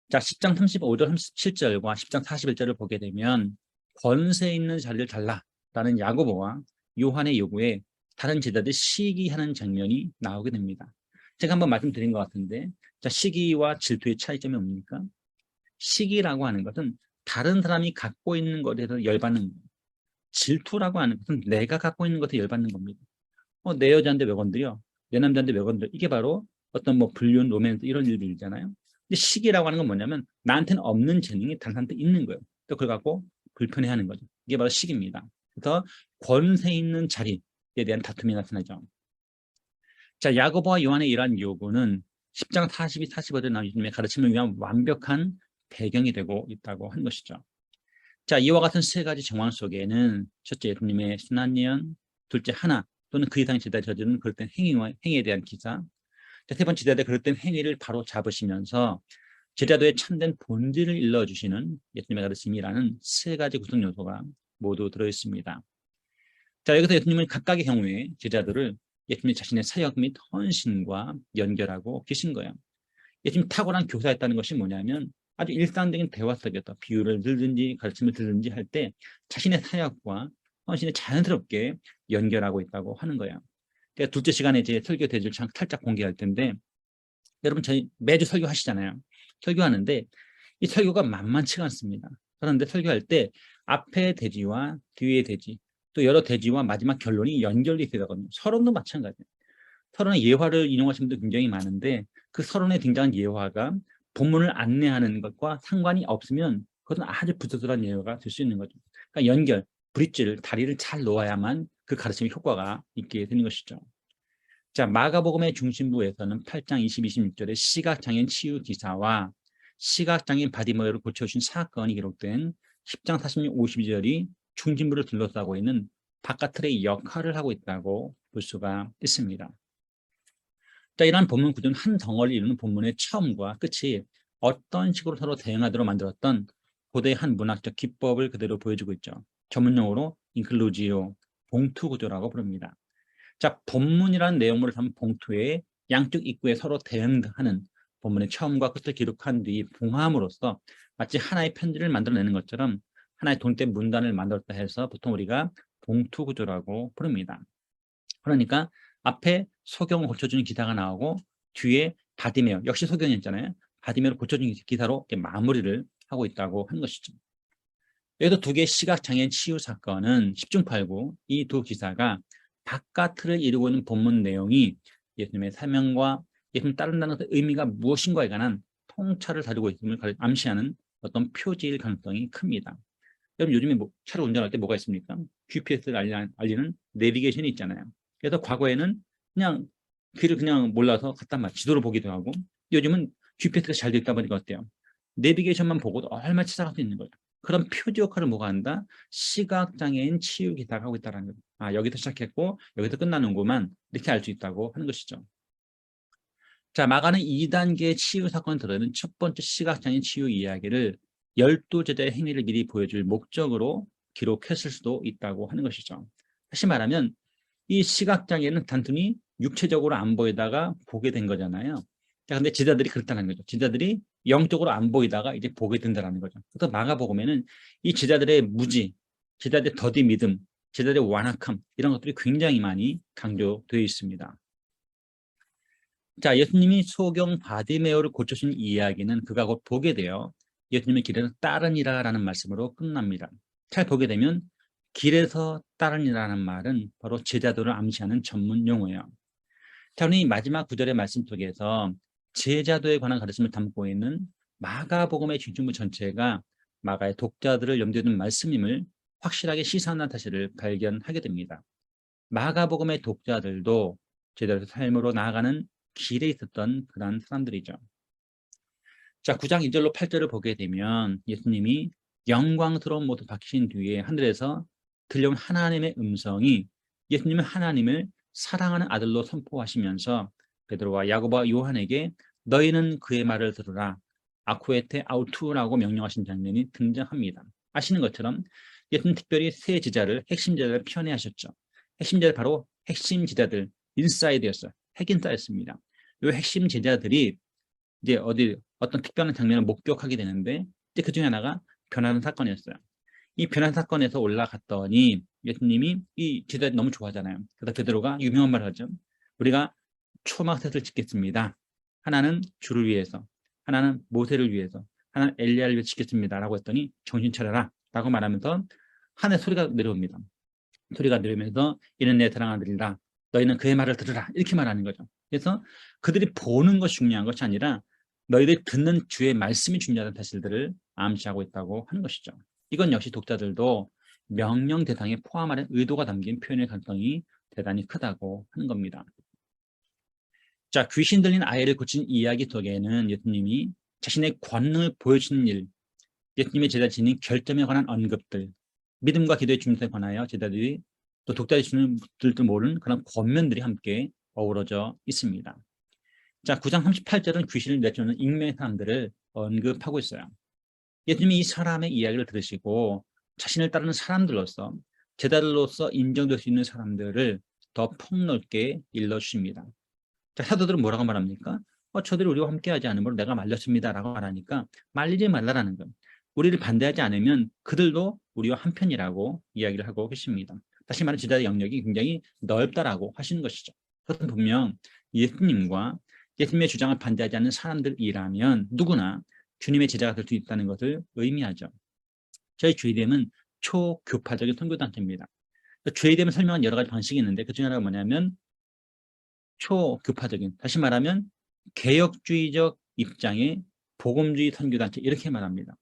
자, 10장 35절 37절과 10장 41절을 보게 되면 권세 있는 자리를 달라라는 야고보와 요한의 요구에 다른 제자들이 시기하는 장면이 나오게 됩니다. 제가 한번 말씀드린 것 같은데, 자, 시기와 질투의 차이점이 뭡니까? 시기라고 하는 것은 다른 사람이 갖고 있는 것에 대해서 열받는 거예요. 질투라고 하는 것은 내가 갖고 있는 것에 열받는 겁니다. 내 여자인데 왜 건드려? 내 남자인데 왜 건드려? 이게 바로 어떤 뭐 불륜, 로맨스 이런 일들이잖아요. 근데 시기라고 하는 건 뭐냐면 나한테는 없는 재능이 다른 사람한테 있는 거예요. 또 그걸 갖고 불편해하는 거죠. 이게 바로 시기입니다. 그래서 권세 있는 자리에 대한 다툼이 나타나죠. 자, 야고보와 요한의 이러한 요구는 10장 42, 45절 나온 예수님의 가르침을 위한 완벽한 배경이 되고 있다고 하는 것이죠. 자, 이와 같은 세 가지 정황 속에는 첫째 예수님의 순한 예언, 둘째 하나 또는 그 이상의 제자들이 저지르는 그릇된 행위에 대한 기사, 자, 세 번째 제자들의 그릇된 행위를 바로 잡으시면서 제자도의 참된 본질을 일러주시는 예수님의 가르침이라는 세 가지 구성 요소가 모두 들어있습니다. 자, 여기서 예수님은 각각의 경우에 제자들을 예수님 자신의 사역 및 헌신과 연결하고 계신 거예요. 예수님 탁월한 교사였다는 것이 뭐냐면 아주 일상적인 대화 속에서 비유를 들든지 가르침을 들든지 할 때 자신의 사역과 헌신을 자연스럽게 연결하고 있다고 하는 거예요. 제가 둘째 시간에 이제 설교 대지를 살짝 공개할 텐데 여러분 저희 매주 설교하시잖아요. 설교하는데 이 설교가 만만치가 않습니다. 그런데 설교할 때 앞에 대지와 뒤에 대지 또 여러 대지와 마지막 결론이 연결이 되거든요. 서론도 마찬가지예요. 서론의 예화를 인용하시는 분도 굉장히 많은데 그 서론에 등장한 예화가 본문을 안내하는 것과 상관이 없으면 그것은 아주 부적절한 예화가 될 수 있는 거죠. 그러니까 연결, 브릿지를, 다리를 잘 놓아야만 그 가르침의 효과가 있게 되는 것이죠. 자, 마가복음의 중심부에서는 8장 20, 26절에 시각장애인 치유 기사와 시각장애인 바디머리를 고쳐주신 사건이 기록된 10장 46, 52절이 중심부를 둘러싸고 있는 바깥틀의 역할을 하고 있다고 볼 수가 있습니다. 자, 이러한 본문 구조는 한 덩어리를 이루는 본문의 처음과 끝이 어떤 식으로 서로 대응하도록 만들었던 고대의 한 문학적 기법을 그대로 보여주고 있죠. 전문용어로 인클루지오, 봉투 구조라고 부릅니다. 자, 본문이라는 내용물을 담은 봉투의 양쪽 입구에 서로 대응하는 본문의 처음과 끝을 기록한 뒤 봉함으로써 마치 하나의 편지를 만들어내는 것처럼 하나의 돈대 문단을 만들었다 해서 보통 우리가 봉투 구조라고 부릅니다. 그러니까 앞에 소경을 고쳐주는 기사가 나오고 뒤에 바디메어, 역시 소경이었잖아요. 바디메어를 고쳐주는 기사로 이렇게 마무리를 하고 있다고 하는 것이죠. 여기서 두 개의 시각장애인 치유 사건은 10중 8구 이 두 기사가 바깥을 이루고 있는 본문 내용이 예수님의 사명과 예수님 따른다는 것의 의미가 무엇인가에 관한 통찰을 다루고 있음을 암시하는 어떤 표지일 가능성이 큽니다. 여러분 요즘에 차를 운전할 때 뭐가 있습니까? GPS를 알리는 내비게이션이 있잖아요. 그래서 과거에는 그냥 길을 그냥 몰라서 갔단 말이에요. 지도를 보기도 하고 요즘은 GPS가 잘 되어 있다 보니까 어때요? 내비게이션만 보고도 얼마나 찾아갈 수 있는 거예요. 그런 표지 역할을 뭐가 한다? 시각장애인 치유 기사가 하고 있다는 거예요. 아, 여기서 시작했고 여기서 끝나는구만 이렇게 알 수 있다고 하는 것이죠. 자, 마가는 2단계 치유 사건을 들어는 첫 번째 시각장애인 치유 이야기를 12제자의 행위를 미리 보여줄 목적으로 기록했을 수도 있다고 하는 것이죠. 다시 말하면 이 시각장애는 단순히 육체적으로 안 보이다가 보게 된 거잖아요. 자, 근데 제자들이 그렇다는 거죠. 제자들이 영적으로 안 보이다가 이제 보게 된다는 거죠. 그래서 마가복음에는 이 제자들의 무지, 제자들의 더디 믿음, 제자들의 완악함 이런 것들이 굉장히 많이 강조되어 있습니다. 자, 예수님이 소경 바디메오를 고쳐준 이야기는 그가 곧 보게 되어 예수님의 길에는 따르니라라는 말씀으로 끝납니다. 잘 보게 되면 길에서 따르니라는 말은 바로 제자들을 암시하는 전문 용어예요. 자, 오늘 이 마지막 구절의 말씀 속에서 제자도에 관한 가르침을 담고 있는 마가복음의 중심부 전체가 마가의 독자들을 염두에 둔 말씀임을 확실하게 시사하는 사실을 발견하게 됩니다. 마가복음의 독자들도 제자도의 삶으로 나아가는 길에 있었던 그런 사람들이죠. 자, 9장 2절로 8절을 보게 되면 예수님이 영광스러운 모습 바뀌신 뒤에 하늘에서 들려온 하나님의 음성이 예수님은 하나님을 사랑하는 아들로 선포하시면서 베드로와 야고보와 요한에게 너희는 그의 말을 들으라 아쿠에테 아우투라고 명령하신 장면이 등장합니다. 아시는 것처럼 예수님 특별히 세 제자를 핵심 제자를 편애하셨죠. 핵심 제자 바로 핵심 제자들 인사이드였어요. 핵인사였습니다. 이 핵심 제자들이 이제 어떤 특별한 장면을 목격하게 되는데 이제 그 중에 하나가 변화된 사건이었어요. 이 변화된 사건에서 올라갔더니 예수님이 이 제자들이 너무 좋아하잖아요. 그래서 베드로가 유명한 말을 하죠. 우리가 초막셋을 짓겠습니다. 하나는 주를 위해서, 하나는 모세를 위해서, 하나는 엘리야를 위해서 짓겠습니다. 라고 했더니 정신 차려라 라고 말하면서 하늘 소리가 내려옵니다. 소리가 내려오면서 이는 내 사랑하는 아들이라 너희는 그의 말을 들으라 이렇게 말하는 거죠. 그래서 그들이 보는 것이 중요한 것이 아니라 너희들이 듣는 주의 말씀이 중요하다는 사실들을 암시하고 있다고 하는 것이죠. 이건 역시 독자들도 명령 대상에 포함하는 의도가 담긴 표현의 가능성이 대단히 크다고 하는 겁니다. 자, 귀신 들린 아이를 고친 이야기 속에는 예수님이 자신의 권능을 보여주는 일, 예수님의 제자 지닌 결점에 관한 언급들, 믿음과 기도의 중요성에 관하여 제자들이 또 독자들이 주는 들도 모르는 그런 권면들이 함께 어우러져 있습니다. 자, 9장 38절은 귀신을 내쫓는 익명의 사람들을 언급하고 있어요. 예수님이 이 사람의 이야기를 들으시고 자신을 따르는 사람들로서 제자들로서 인정될 수 있는 사람들을 더 폭넓게 일러주십니다. 자, 사도들은 뭐라고 말합니까? 저들이 우리와 함께하지 않으므로 내가 말렸습니다 라고 말하니까 말리지 말라라는 것. 우리를 반대하지 않으면 그들도 우리와 한편이라고 이야기를 하고 계십니다. 다시 말해 제자의 영역이 굉장히 넓다라고 하시는 것이죠. 그것은 분명 예수님과 예수님의 주장을 반대하지 않는 사람들이라면 누구나 주님의 제자가 될 수 있다는 것을 의미하죠. 저희 주의됨은 초교파적인 선교단체입니다. 주의됨을 설명한 여러 가지 방식이 있는데 그 중에 하나가 뭐냐면 초교파적인, 다시 말하면 개혁주의적 입장의 복음주의 선교단체 이렇게 말합니다.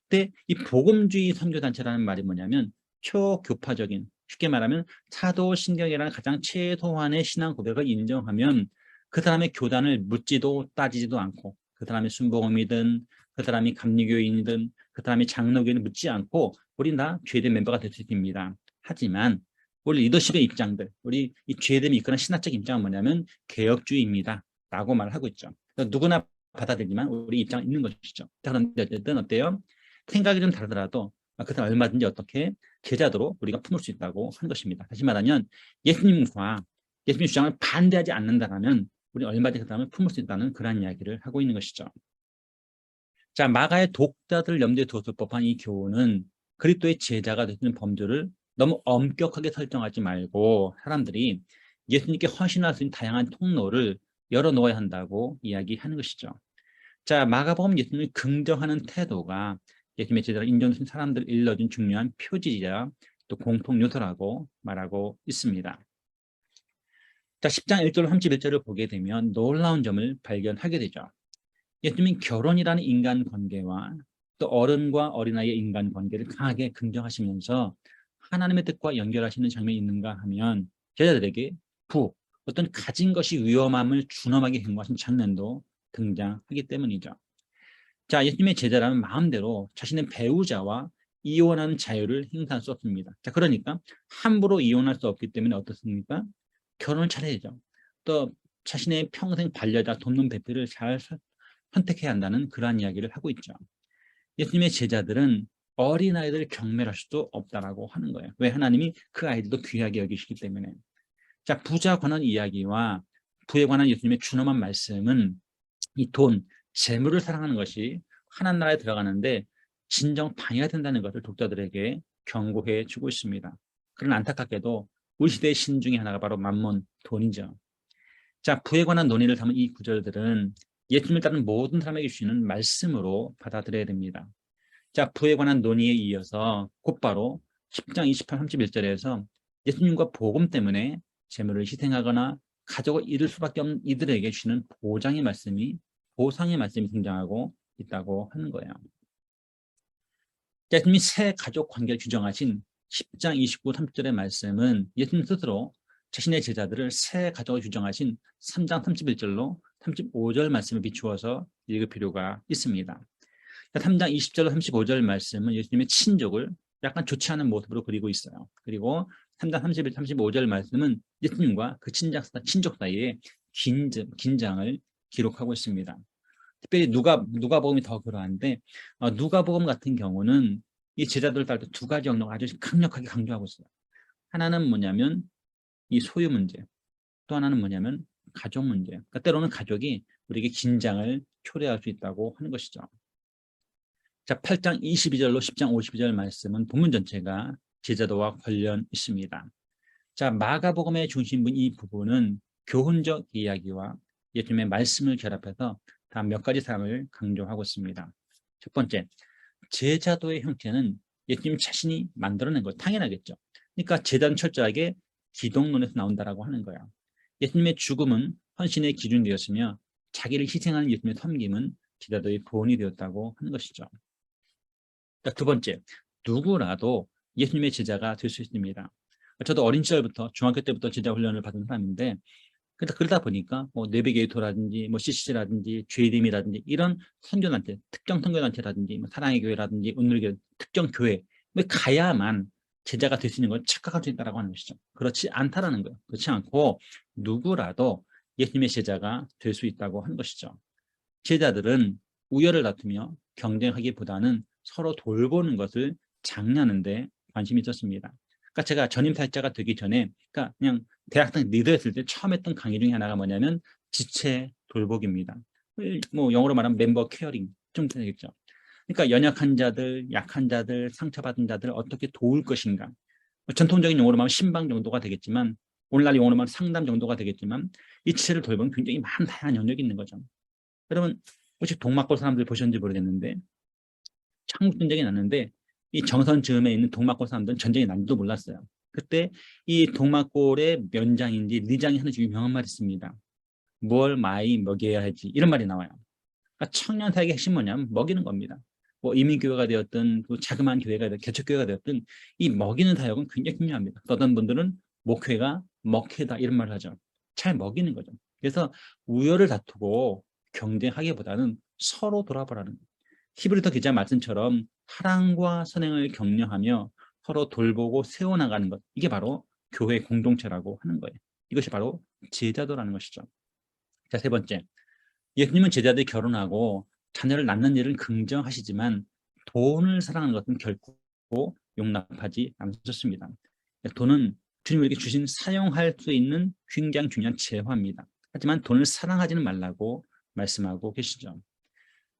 근데 이 복음주의 선교단체라는 말이 뭐냐면 초교파적인, 쉽게 말하면 사도신경이라는 가장 최소한의 신앙 고백을 인정하면 그 사람의 교단을 묻지도 따지지도 않고 그 사람의 순복음이든 그 사람이 감리교인이든 그 사람이 장로교인을 묻지 않고 우리 다 죄된 멤버가 될 수 있습니다. 하지만 우리 리더십의 입장들, 우리 이 죄됨이 이끄는 신학적 입장은 뭐냐면 개혁주의입니다 라고 말하고 있죠. 누구나 받아들이지만 우리 입장은 있는 것이죠. 그런데 어쨌든 어때요? 생각이 좀 다르더라도 그 사람 얼마든지 어떻게 제자도로 우리가 품을 수 있다고 하는 것입니다. 다시 말하면 예수님과 예수님의 주장을 반대하지 않는다면 우리 얼마든지 그 사람을 품을 수 있다는 그런 이야기를 하고 있는 것이죠. 자, 마가의 독자들을 염두에 두었을 법한 이 교훈은 그리스도의 제자가 되는 범주를 너무 엄격하게 설정하지 말고 사람들이 예수님께 헌신할 수 있는 다양한 통로를 열어놓아야 한다고 이야기하는 것이죠. 자, 마가복음 예수님을 긍정하는 태도가 예수님의 제자를 인정하는 사람들을 일러준 중요한 표지이자 또 공통 요소라고 말하고 있습니다. 자, 10장 1절 31절을 보게 되면 놀라운 점을 발견하게 되죠. 예수님이 결혼이라는 인간관계와 또 어른과 어린아이의 인간관계를 강하게 긍정하시면서 하나님의 뜻과 연결하시는 장면이 있는가 하면 제자들에게 어떤 가진 것이 위험함을 준엄하게 행동하신 장면도 등장하기 때문이죠. 자, 예수님의 제자라면 마음대로 자신의 배우자와 이혼하는 자유를 행사할 수 없습니다. 자, 그러니까 함부로 이혼할 수 없기 때문에 어떻습니까? 결혼을 잘해야죠. 또 자신의 평생 반려자 돕는 배필을 잘 선택해야 한다는 그러한 이야기를 하고 있죠. 예수님의 제자들은 어린아이들을 경멸할 수도 없다라고 하는 거예요. 왜? 하나님이 그 아이들도 귀하게 여기시기 때문에. 자, 부자 관한 이야기와 부에 관한 예수님의 준엄한 말씀은 이 돈, 재물을 사랑하는 것이 하나님 나라에 들어가는데 진정 방해가 된다는 것을 독자들에게 경고해 주고 있습니다. 그러나 안타깝게도 우리 시대의 신 중에 하나가 바로 만몬, 돈이죠. 자, 부에 관한 논의를 담은 이 구절들은 예수님을 따르는 모든 사람에게 주시는 말씀으로 받아들여야 됩니다. 자, 부에 관한 논의에 이어서 곧바로 10장 28, 31절에서 예수님과 복음 때문에 재물을 희생하거나 가족을 잃을 수밖에 없는 이들에게 주시는 보상의 말씀이 등장하고 있다고 하는 거예요. 예수님이 새 가족 관계를 규정하신 10장 29, 30절의 말씀은 예수님 스스로 자신의 제자들을 새 가족을 규정하신 3장 31절로 35절 말씀을 비추어서 읽을 필요가 있습니다. 3장 20절로 35절 말씀은 예수님의 친족을 약간 좋지 않은 모습으로 그리고 있어요. 그리고 3장 31, 35절 말씀은 예수님과 그 친족 사이에 긴장을 기록하고 있습니다. 특별히 누가복음이 더 그러한데 누가복음 같은 경우는 이 제자들 딸 때 두 가지 영역을 아주 강력하게 강조하고 있어요. 하나는 뭐냐면 이 소유 문제, 또 하나는 뭐냐면 가족 문제. 그러니까 때로는 가족이 우리에게 긴장을 초래할 수 있다고 하는 것이죠. 자, 8장 22절로 10장 52절 말씀은 본문 전체가 제자도와 관련 있습니다. 자, 마가복음의 중심부인 이 부분은 교훈적 이야기와 예수님의 말씀을 결합해서 다 몇 가지 사항을 강조하고 있습니다. 첫 번째, 제자도의 형태는 예수님 자신이 만들어낸 것, 당연하겠죠. 그러니까 제자는 철저하게 기독론에서 나온다라고 하는 거야. 예수님의 죽음은 헌신의 기준이 되었으며 자기를 희생하는 예수님의 섬김은 제자도의 본이 되었다고 하는 것이죠. 자, 두 번째, 누구라도 예수님의 제자가 될 수 있습니다. 저도 어린 시절부터 중학교 때부터 제자 훈련을 받은 사람인데 그러다 보니까 뭐 내비게이터라든지 뭐 CC라든지 JDM이라든지 이런 선교단체, 특정 선교단체라든지 뭐 사랑의 교회라든지 운율교회, 특정 교회 가야만 제자가 될 수 있는 걸 착각할 수 있다고 하는 것이죠. 그렇지 않다라는 거예요. 그렇지 않고 누구라도 예수님의 제자가 될 수 있다고 하는 것이죠. 제자들은 우열을 다투며 경쟁하기보다는 서로 돌보는 것을 장려하는 데 관심이 있었습니다. 그러니까 제가 전임살자가 되기 전에 그러니까 그냥 대학생 리더였을 때 처음 했던 강의 중에 하나가 뭐냐면 지체 돌보기입니다. 뭐 영어로 말하면 멤버 케어링 좀 되겠죠. 그러니까 연약한 자들, 약한 자들, 상처받은 자들 어떻게 도울 것인가. 전통적인 용어로 말하면 신방 정도가 되겠지만 오늘날 용어로 말하면 상담 정도가 되겠지만 이 지체를 돌보는 굉장히 많은 다양한 영역이 있는 거죠. 여러분 혹시 동막골 사람들 보셨는지 모르겠는데 한국 전쟁이 났는데 이 정선 즈음에 있는 동막골 사람들은 전쟁이 난지도 몰랐어요. 그때 이 동막골의 면장인지 리장이 하는 유명한 말이 있습니다. 뭘 많이 먹여야 하지 이런 말이 나와요. 그러니까 청년 사역의 핵심 뭐냐면 먹이는 겁니다. 뭐 이민교회가 되었든 또 자그마한 교회가 되었든 개척교회가 되었든 이 먹이는 사역은 굉장히 중요합니다. 어떤 분들은 목회가 먹회다 이런 말을 하죠. 잘 먹이는 거죠. 그래서 우열을 다투고 경쟁하기보다는 서로 돌아보라는 거예요. 히브리서 기자 말씀처럼 사랑과 선행을 격려하며 서로 돌보고 세워나가는 것, 이게 바로 교회 공동체라고 하는 거예요. 이것이 바로 제자도라는 것이죠. 자, 세 번째, 예수님은 제자들이 결혼하고 자녀를 낳는 일을 긍정하시지만 돈을 사랑하는 것은 결코 용납하지 않으셨습니다. 돈은 주님에게 주신 사용할 수 있는 굉장히 중요한 재화입니다. 하지만 돈을 사랑하지는 말라고 말씀하고 계시죠.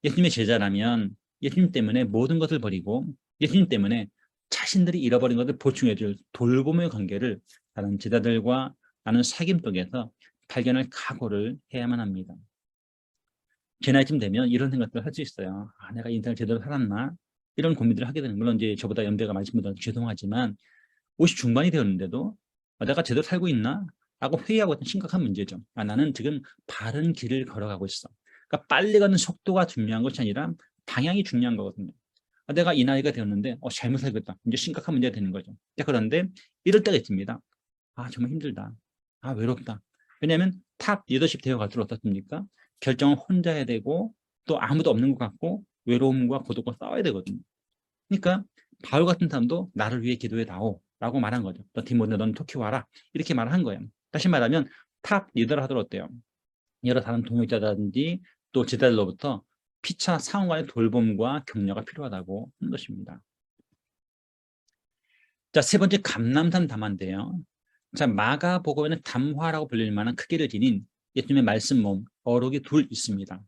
예수님의 제자라면 예수님 때문에 모든 것을 버리고 예수님 때문에 자신들이 잃어버린 것을 보충해줄 돌봄의 관계를 다른 제자들과 나는 사귐 속에서 발견할 각오를 해야만 합니다. 제 나이쯤 되면 이런 생각들을 할 수 있어요. 아, 내가 인생을 제대로 살았나? 이런 고민들을 하게 되는, 물론 이제 저보다 연배가 많으신 분들은 죄송하지만 50 중반이 되었는데도 내가 제대로 살고 있나? 라고 회의하고 있는 심각한 문제죠. 아, 나는 지금 바른 길을 걸어가고 있어. 그러니까 빨리 가는 속도가 중요한 것이 아니라 방향이 중요한 거거든요. 아, 내가 이 나이가 되었는데 잘못 살고 있다. 이제 심각한 문제가 되는 거죠. 그런데 이럴 때가 있습니다. 아, 정말 힘들다. 아, 외롭다. 왜냐하면 탑 리더십 대회가 갈수록 어떻습니까? 결정을 혼자 해야 되고 또 아무도 없는 것 같고 외로움과 고독과 싸워야 되거든요. 그러니까 바울 같은 사람도 나를 위해 기도해 다오 라고 말한 거죠. 너 디모데 넌 터키 와라 이렇게 말을 한 거예요. 다시 말하면 탑 리더를 하더라도 어때요? 여러 다른 동역자라든지 또 제자들로부터 피차 상호간의 돌봄과 격려가 필요하다고 하는 것입니다. 자, 세 번째 감람산 담화인데요. 자, 마가복음에는 담화라고 불릴 만한 크기를 지닌 예수님의 말씀 몸 어록이 둘 있습니다.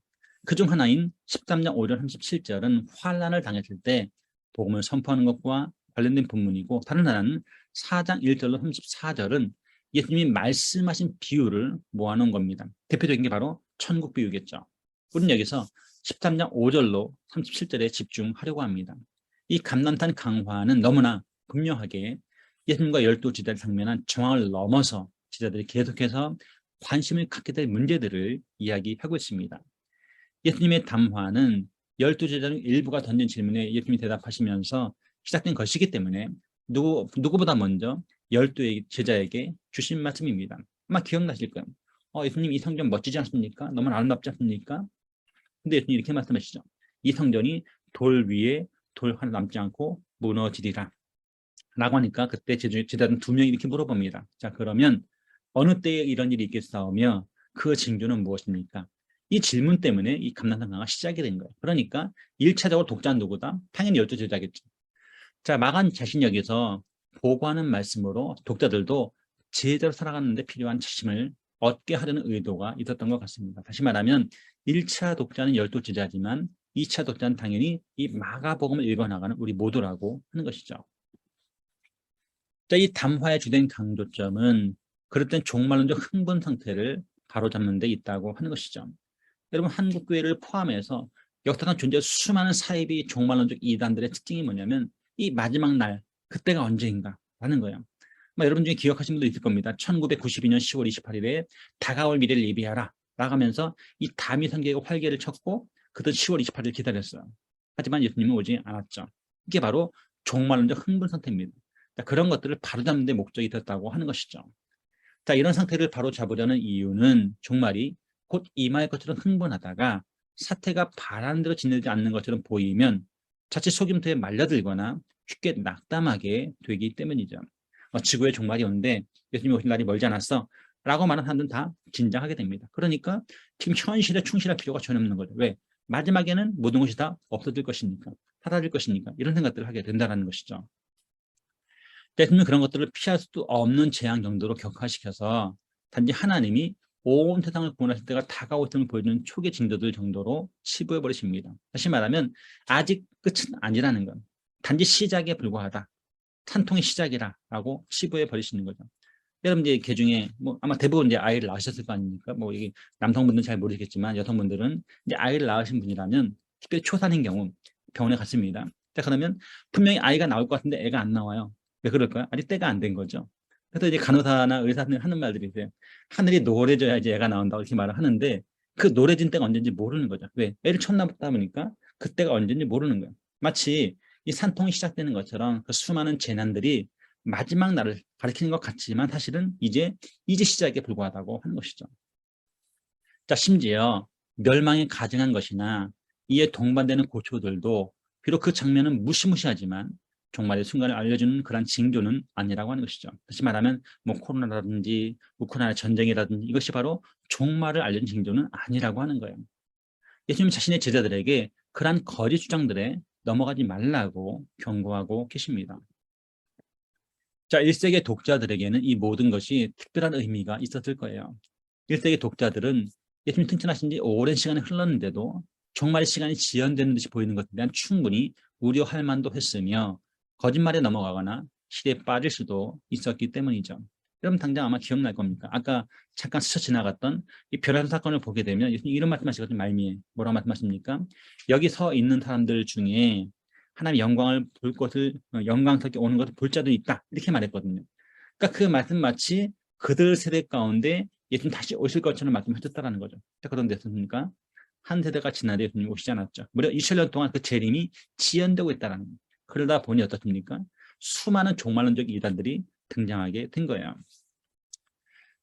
그중 하나인 13장 5절 37절은 환난을 당했을 때 복음을 선포하는 것과 관련된 본문이고, 다른 하나는 4장 1절로 34절은 예수님이 말씀하신 비유를 모아놓은 겁니다. 대표적인 게 바로 천국 비유겠죠. 우리는 여기서 13장 5절로 37절에 집중하려고 합니다. 이 감난탄 강화는 너무나 분명하게 예수님과 12제자를 상면한 정황을 넘어서 제자들이 계속해서 관심을 갖게 될 문제들을 이야기하고 있습니다. 예수님의 담화는 12제자 중 일부가 던진 질문에 예수님이 대답하시면서 시작된 것이기 때문에 누구보다 먼저 12 제자에게 주신 말씀입니다. 아마 기억나실 거예요. 예수님, 이 성전 멋지지 않습니까? 너무 아름답지 않습니까? 근데 예수님이 이렇게 말씀하시죠. 이 성전이 돌 위에 돌 하나 남지 않고 무너지리라 라고 하니까, 그때 제자들은 2명이 이렇게 물어봅니다. 자, 그러면 어느 때에 이런 일이 있겠사오며 그 징조는 무엇입니까? 이 질문 때문에 이 감난산강가 시작이 된 거예요. 그러니까 1차적으로 독자는 누구다? 당연히 12제자겠죠. 자, 마간 자신이 여기서 보고하는 말씀으로 독자들도 제자로 살아가는 데 필요한 지심을 얻게 하려는 의도가 있었던 것 같습니다. 다시 말하면 1차 독자는 12제자지만 2차 독자는 당연히 이 마가복음을 읽어나가는 우리 모두라고 하는 것이죠. 자, 이 담화의 주된 강조점은 그릇된 종말론적 흥분 상태를 바로잡는 데 있다고 하는 것이죠. 여러분, 한국교회를 포함해서 역사상 존재한 수많은 사이비 종말론적 이단들의 특징이 뭐냐면 이 마지막 날, 그때가 언제인가 라는 거예요. 여러분 중에 기억하시는 분도 있을 겁니다. 1992년 10월 28일에 다가올 미래를 예비하라 라고 하면서 이 다미 선교회가 활개를 쳤고 그들 10월 28일 기다렸어요. 하지만 예수님은 오지 않았죠. 이게 바로 종말론적 흥분 상태입니다. 자, 그런 것들을 바로잡는 데 목적이 되었다고 하는 것이죠. 자, 이런 상태를 바로잡으려는 이유는 종말이 곧 임할 것처럼 흥분하다가 사태가 바라는 대로 진행되지 않는 것처럼 보이면 자칫 속임수에 말려들거나 쉽게 낙담하게 되기 때문이죠. 지구의 종말이 오는데 예수님이 오신 날이 멀지 않았어 라고 말하는 사람들은 다 긴장하게 됩니다. 그러니까 지금 현실에 충실할 필요가 전혀 없는 거죠. 왜? 마지막에는 모든 것이 다 없어질 것이니까, 사라질 것이니까, 이런 생각들을 하게 된다는 것이죠. 예수님은 그런 것들을 피할 수도 없는 재앙 정도로 격화시켜서 단지 하나님이 온 세상을 구원하실 때가 다가올 때를 보여주는 초기 징조들 정도로 치부해 버리십니다. 다시 말하면 아직 끝은 아니라는 건, 단지 시작에 불과하다, 산통의 시작이라고 치부해 버리시는 거죠. 여러분, 이제 개 중에 아마 대부분 이제 아이를 낳으셨을 거 아닙니까? 이게 남성분들은 잘 모르겠지만 여성분들은 이제 아이를 낳으신 분이라면, 특별히 초산인 경우 병원에 갔습니다. 자, 그러면 분명히 아이가 나올 것 같은데 애가 안 나와요. 왜 그럴까요? 아직 때가 안 된 거죠. 그래서 이제 간호사나 의사들이 하는 말들이 있어요. 하늘이 노래져야지 애가 나온다고 이렇게 말을 하는데, 그 노래진 때가 언제인지 모르는 거죠. 왜? 애를 첫 낳다 보니까 그때가 언제인지 모르는 거예요. 마치 이 산통이 시작되는 것처럼 그 수많은 재난들이 마지막 날을 가리키는 것 같지만 사실은 이제 시작에 불과하다고 하는 것이죠. 자, 심지어 멸망에 가증한 것이나 이에 동반되는 고초들도 비록 그 장면은 무시무시하지만 종말의 순간을 알려주는 그런 징조는 아니라고 하는 것이죠. 다시 말하면 코로나라든지 우크라이나 전쟁이라든지 이것이 바로 종말을 알려주는 징조는 아니라고 하는 거예요. 예수님 자신의 제자들에게 그러한 거짓 주장들에 넘어가지 말라고 경고하고 계십니다. 자, 1세기 독자들에게는 이 모든 것이 특별한 의미가 있었을 거예요. 1세기 독자들은 예수님 승천하신 지 오랜 시간이 흘렀는데도 종말의 시간이 지연되는 듯이 보이는 것에 대한 충분히 우려할 만도 했으며 거짓말에 넘어가거나 시대에 빠질 수도 있었기 때문이죠. 여러분 당장 아마 기억날 겁니까? 아까 잠깐 스쳐 지나갔던 이 벼라산 사건을 보게 되면 예수님 이런 말씀하시거든요. 말미에 뭐라고 말씀하십니까? 여기 서 있는 사람들 중에 하나님의 영광을 볼 것을, 영광스럽게 오는 것을 볼 자도 있다, 이렇게 말했거든요. 그러니까 그 말씀 마치 그들 세대 가운데 예수님 다시 오실 것처럼 말씀하셨다는 거죠. 자, 그런데 됐습니까? 한 세대가 지나도 예수님 오시지 않았죠. 무려 2000년 동안 그 재림이 지연되고 있다는 거예요. 그러다 보니 어떻습니까? 수많은 종말론적 이단들이 등장하게 된 거예요.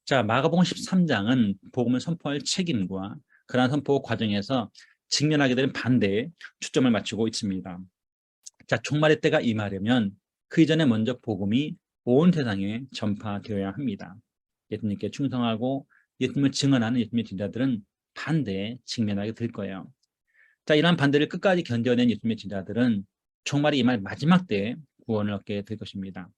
자, 마가복음 13장은 복음을 선포할 책임과 그러한 선포 과정에서 직면하게 되는 반대에 초점을 맞추고 있습니다. 자, 종말의 때가 임하려면 그 이전에 먼저 복음이 온 세상에 전파되어야 합니다. 예수님께 충성하고 예수님을 증언하는 예수님의 제자들은 반대에 직면하게 될 거예요. 자, 이러한 반대를 끝까지 견뎌낸 예수님의 제자들은 종말이 임할 마지막 때에 구원을 얻게 될 것입니다.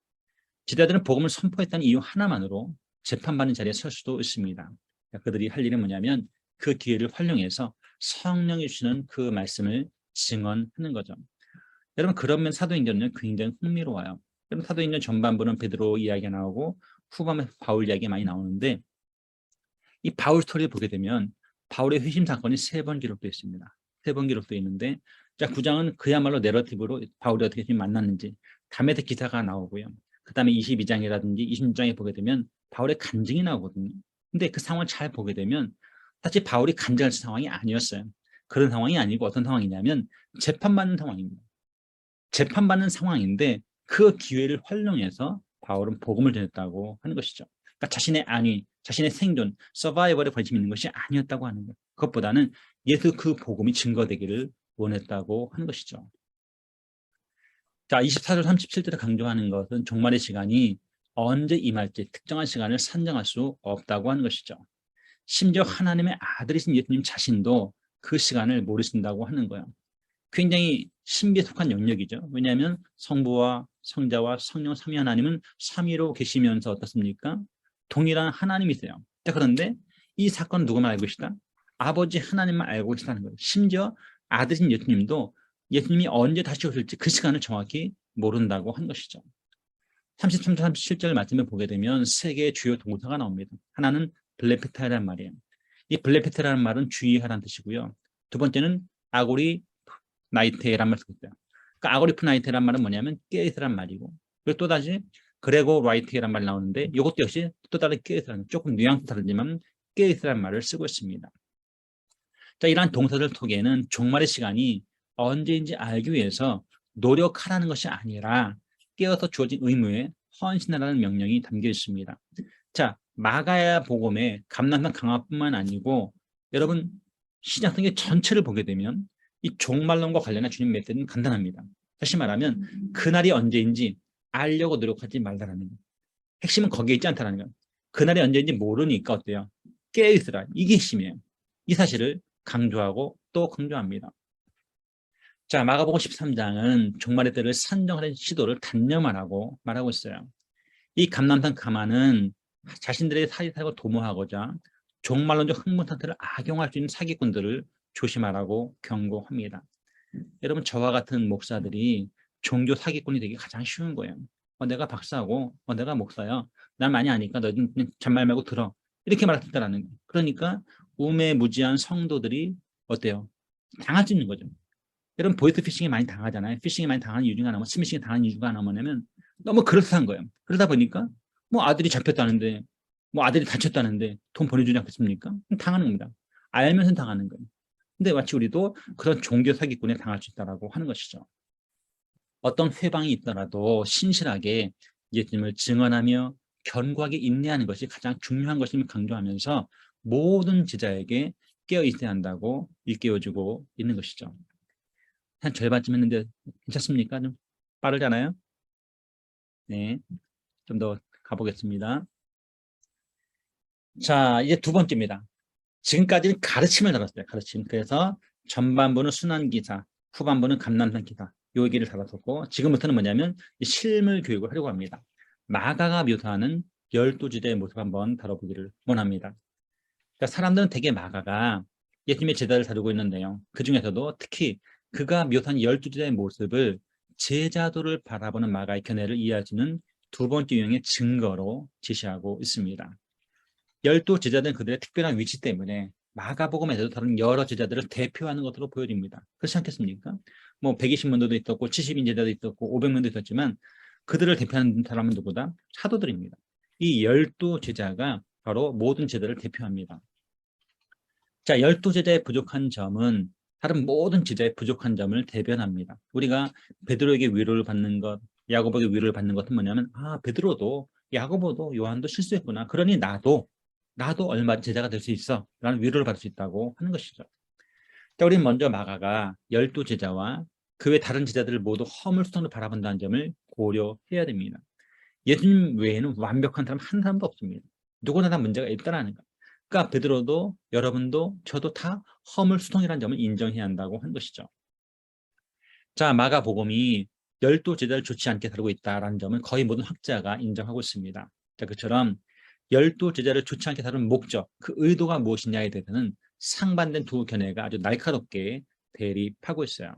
제자들은 복음을 선포했다는 이유 하나만으로 재판받는 자리에 설 수도 있습니다. 그들이 할 일은 뭐냐면 그 기회를 활용해서 성령이 주시는 그 말씀을 증언하는 거죠. 여러분 그러면 사도행전은 굉장히 흥미로워요. 여러분 사도행전 전반부는 베드로 이야기가 나오고 후반부는 바울 이야기가 많이 나오는데 이 바울 스토리를 보게 되면 바울의 회심 사건이 3번 기록되어 있습니다. 3번 기록되어 있는데 자 9장은 그야말로 내러티브로 바울이 어떻게 지금 만났는지 담에색 기사가 나오고요. 그 다음에 22장이라든지 26장에 보게 되면 바울의 간증이 나오거든요. 근데 그 상황을 잘 보게 되면 사실 바울이 간증할 상황이 아니었어요. 그런 상황이 아니고 어떤 상황이냐면 재판받는 상황입니다. 재판받는 상황인데 그 기회를 활용해서 바울은 복음을 전했다고 하는 것이죠. 그러니까 자신의 안위, 자신의 생존, 서바이벌에 관심 있는 것이 아니었다고 하는 것. 그것보다는 예수 그 복음이 증거되기를 원했다고 하는 것이죠. 자, 24절 37절에 강조하는 것은 종말의 시간이 언제 임할지 특정한 시간을 산정할 수 없다고 하는 것이죠. 심지어 하나님의 아들이신 예수님 자신도 그 시간을 모르신다고 하는 거예요. 굉장히 신비에 속한 영역이죠. 왜냐하면 성부와 성자와 성령 삼위 하나님은 삼위로 계시면서 어떻습니까? 동일한 하나님이세요. 자, 그런데 이 사건은 누구만 알고 계시다? 아버지 하나님만 알고 계시다는 거예요. 심지어 아들인 예수님도 예수님이 언제 다시 오실지 그 시간을 정확히 모른다고 한 것이죠. 33절, 37절 말씀을 보게 되면 3개의 주요 동사가 나옵니다. 하나는 블레페타라는 말이에요. 이 블레페타라는 말은 주의하라는 뜻이고요. 두 번째는 아고리 나이테란 말을 쓰고 있어요. 그러니까 아고리프 나이테란 말은 뭐냐면 깨있으란 말이고, 그리고 또다시 그레고 라이테란 말이 나오는데 이것도 역시 또 다른 깨있으라는, 조금 뉘앙스 다르지만 깨있으란 말을 쓰고 있습니다. 자, 이러한 동사들 속에는 종말의 시간이 언제인지 알기 위해서 노력하라는 것이 아니라 깨어서 주어진 의무에 헌신하라는 명령이 담겨 있습니다. 자, 마가야 복음의 감람산 강화뿐만 아니고 여러분 신약성경 전체를 보게 되면 이 종말론과 관련한 주님 메시지는 간단합니다. 다시 말하면 그날이 언제인지 알려고 노력하지 말라라는 거예요. 핵심은 거기에 있지 않다는 거예요. 그날이 언제인지 모르니까 어때요? 깨어있으라. 이게 핵심이에요. 이 사실을 강조하고 또 강조합니다. 자, 마가복음 13장은 종말의 때를 산정하는 시도를 단념하라고 말하고 있어요. 이 감람산 가마는 자신들의 사기사고 도모하고자 종말론적 흥분 상태를 악용할 수 있는 사기꾼들을 조심하라고 경고합니다. 여러분 저와 같은 목사들이 종교 사기꾼이 되기 가장 쉬운 거예요. 내가 박사고 내가 목사야. 난 많이 아니까 너 좀 잔말 말고 들어. 이렇게 말할 수 있다는 거예요. 그러니까 우매무지한 성도들이 어때요? 당할 수 있는 거죠. 여러분 보이스 피싱이 많이 당하잖아요. 피싱이 많이 당하는 이유 중에 하나는 스미싱이 당하는 이유 중에 하나는 뭐냐면 너무 그럴듯한 거예요. 그러다 보니까 뭐 아들이 잡혔다는데 뭐 아들이 다쳤다는데 돈 보내주지 않겠습니까? 당하는 겁니다. 알면서 당하는 거예요. 근데 마치 우리도 그런 종교 사기꾼에 당할 수 있다고 하는 것이죠. 어떤 회방이 있더라도 신실하게 예수님을 증언하며 견고하게 인내하는 것이 가장 중요한 것임을 강조하면서 모든 제자에게 깨어 있어야 한다고 일깨워주고 있는 것이죠. 한 절반쯤 했는데 괜찮습니까? 좀 빠르잖아요? 네, 좀 더 가보겠습니다. 자, 이제 두 번째입니다. 지금까지는 가르침을 다뤘어요. 가르침. 그래서 전반부는 순환기사, 후반부는 감람산 기사. 요 얘기를 다뤘었고 지금부터는 뭐냐면 실물 교육을 하려고 합니다. 마가가 묘사하는 12지대의 모습 한번 다뤄보기를 원합니다. 그러니까 사람들은 대개 마가가 예수님의 제자를 다루고 있는데요. 그 중에서도 특히 그가 묘사한 12지대의 모습을 제자도를 바라보는 마가의 견해를 이해할 수 있는 두 번째 유형의 증거로 제시하고 있습니다. 12제자들은 그들의 특별한 위치 때문에 마가복음에서도 다른 여러 제자들을 대표하는 것으로 보여집니다. 그렇지 않겠습니까? 뭐 120명도 있었고 70인 제자도 있었고 500명도 있었지만 그들을 대표하는 사람은 누구다? 사도들입니다. 이 12제자가 바로 모든 제자를 대표합니다. 자, 12제자의 부족한 점은 다른 모든 제자의 부족한 점을 대변합니다. 우리가 베드로에게 위로를 받는 것, 야고보에게 위로를 받는 것은 뭐냐면 베드로도 야고보도 요한도 실수했구나. 그러니 나도 얼마 제자가 될 수 있어 라는 위로를 받을 수 있다고 하는 것이죠. 자, 우리는 먼저 마가가 12제자와 그 외 다른 제자들을 모두 허물수통으로 바라본다는 점을 고려해야 됩니다. 예수님 외에는 완벽한 사람 한 사람도 없습니다. 누구나 다 문제가 있다는 것. 그러니까 베드로도 여러분도 저도 다 허물수통이라는 점을 인정해야 한다고 한 것이죠. 자, 마가복음이 12제자를 좋지 않게 다루고 있다는 점은 거의 모든 학자가 인정하고 있습니다. 자, 그처럼 12제자를 좋지 않게 다룬 목적, 그 의도가 무엇이냐에 대해서는 상반된 두 견해가 아주 날카롭게 대립하고 있어요.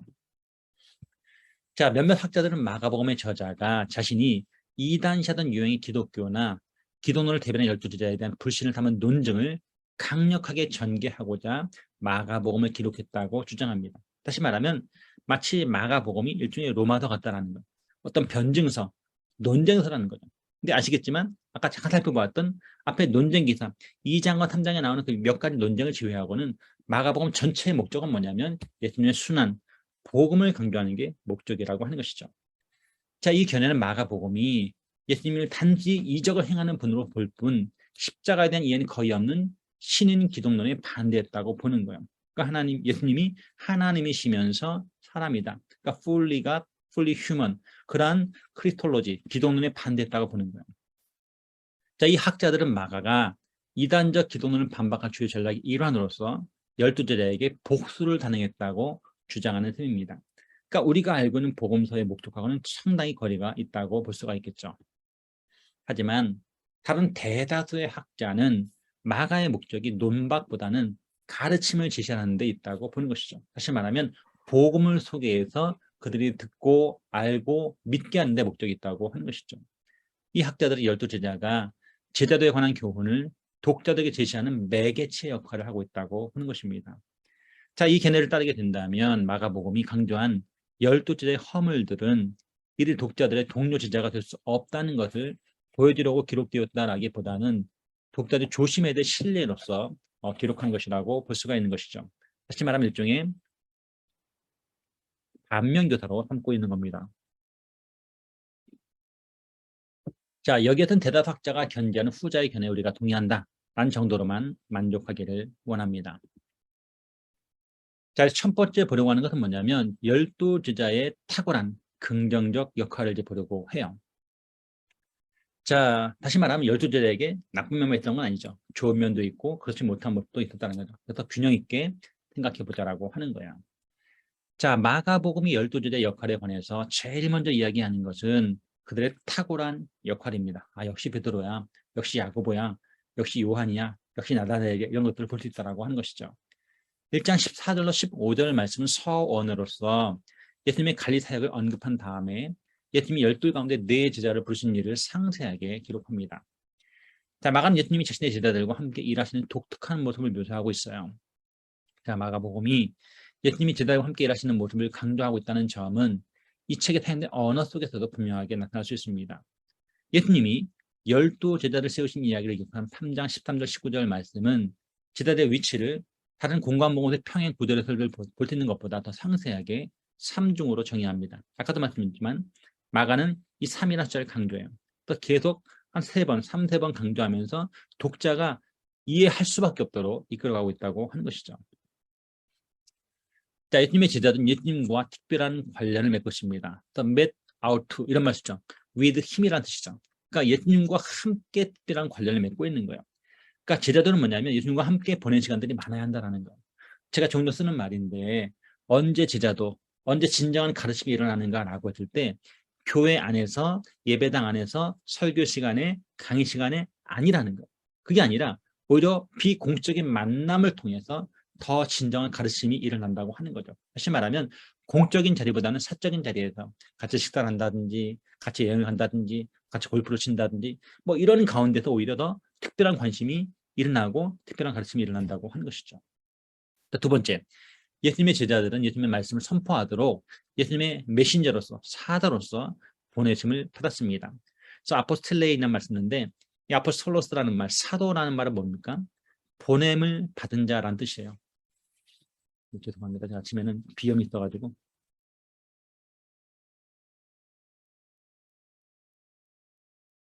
자, 몇몇 학자들은 마가복음의 저자가 자신이 이단시하던 유형의 기독교나 기독론을 대변한 12제자에 대한 불신을 담은 논증을 강력하게 전개하고자 마가복음을 기록했다고 주장합니다. 다시 말하면 마치 마가복음이 일종의 로마서 같다라는 것, 어떤 변증서, 논쟁서라는 거죠. 근데 아시겠지만 아까 잠깐 살펴보았던 앞에 논쟁 기사 2장과 3장에 나오는 그 몇 가지 논쟁을 제외하고는 마가복음 전체의 목적은 뭐냐면 예수님의 순환, 복음을 강조하는 게 목적이라고 하는 것이죠. 자, 이 견해는 마가복음이 예수님을 단지 이적을 행하는 분으로 볼 뿐 십자가에 대한 이해는 거의 없는 신인 기독론에 반대했다고 보는 거예요. 그러니까 예수님이 하나님이시면서 사람이다. 그러니까 fully God, fully human. 그러한 크리스톨로지, 기독론에 반대했다고 보는 거예요. 자, 이 학자들은 마가가 이단적 기독론을 반박할 주요 전략의 일환으로서 12제자에게 복수를 단행했다고 주장하는 셈입니다. 그러니까 우리가 알고 있는 복음서의 목적하고는 상당히 거리가 있다고 볼 수가 있겠죠. 하지만 다른 대다수의 학자는 마가의 목적이 논박보다는 가르침을 제시하는 데 있다고 보는 것이죠. 다시 말하면 복음을 소개해서 그들이 듣고 알고 믿게 하는 데 목적이 있다고 하는 것이죠. 이 학자들은 12제자가 제자도에 관한 교훈을 독자들에게 제시하는 매개체 역할을 하고 있다고 하는 것입니다. 자, 이 견해를 따르게 된다면 마가복음이 강조한 12제자의 허물들은 이들 독자들의 동료 제자가 될 수 없다는 것을 보여주려고 기록되었다라기보다는 독자들이 조심해야 될 신뢰로서 기록한 것이라고 볼 수가 있는 것이죠. 다시 말하면 일종의 반면교사로 삼고 있는 겁니다. 자, 여기에선 대다수 학자가 견지하는 후자의 견해에 우리가 동의한다 라는 정도로만 만족하기를 원합니다. 자, 첫 번째 보려고 하는 것은 뭐냐면 12제자의 탁월한 긍정적 역할을 이제 보려고 해요. 자, 다시 말하면 12제자에게 나쁜 면만 있던 건 아니죠. 좋은 면도 있고 그렇지 못한 것도 있었다는 거죠. 그래서 균형 있게 생각해 보자라고 하는 거야. 자, 마가복음이 12제자의 역할에 관해서 제일 먼저 이야기하는 것은 그들의 탁월한 역할입니다. 아, 역시 베드로야, 역시 야고보야, 역시 요한이야, 역시 나다나엘에게 이런 것들을 볼 수 있다라고 하는 것이죠. 1장 14절로 15절 말씀은 서원으로서 예수님의 관리 사역을 언급한 다음에 예수님이 12 가운데 4제자를 부르신 일을 상세하게 기록합니다. 자, 마가는 예수님이 자신의 제자들과 함께 일하시는 독특한 모습을 묘사하고 있어요. 자, 마가복음이 예수님이 제자들과 함께 일하시는 모습을 강조하고 있다는 점은 이 책에 사용된 언어 속에서도 분명하게 나타날 수 있습니다. 예수님이 12제자를 세우신 이야기를 기록한 3장 13절 19절 말씀은 제자들의 위치를 다른 공관복음의 평행 구절의 설교를 볼 수 있는 것보다 더 상세하게 3중으로 정의합니다. 아까도 말씀드렸지만 마가는 이 3이라는 숫자를 강조해요. 또 계속 한 3번, 3번 강조하면서 독자가 이해할 수밖에 없도록 이끌어가고 있다고 하는 것이죠. 자, 예수님의 제자들은 예수님과 특별한 관련을 맺고 있습니다. The met out to 이런 말 쓰죠. with 힘이라는 뜻이죠. 그러니까 예수님과 함께 특별한 관련을 맺고 있는 거예요. 그러니까 제자들은 뭐냐면 예수님과 함께 보낸 시간들이 많아야 한다는 거예요. 제가 종종 쓰는 말인데 언제 제자도, 언제 진정한 가르침이 일어나는가라고 했을 때 교회 안에서, 예배당 안에서, 설교 시간에, 강의 시간에 아니라는 거예요. 그게 아니라 오히려 비공적인 만남을 통해서 더 진정한 가르침이 일어난다고 하는 거죠. 다시 말하면 공적인 자리보다는 사적인 자리에서 같이 식사를 한다든지 같이 여행을 간다든지 같이 골프를 친다든지 뭐 이런 가운데서 오히려 더 특별한 관심이 일어나고 특별한 가르침이 일어난다고 하는 것이죠. 두 번째, 예수님의 제자들은 예수님의 말씀을 선포하도록 예수님의 메신저로서 사도로서 보내심을 받았습니다. 그래서 아포스텔레이라는 말 쓰는데 이 아포스톨로스라는 말, 사도라는 말은 뭡니까? 보냄을 받은 자라는 뜻이에요. 죄송합니다. 제가 아침에는 비염이 있어가지고.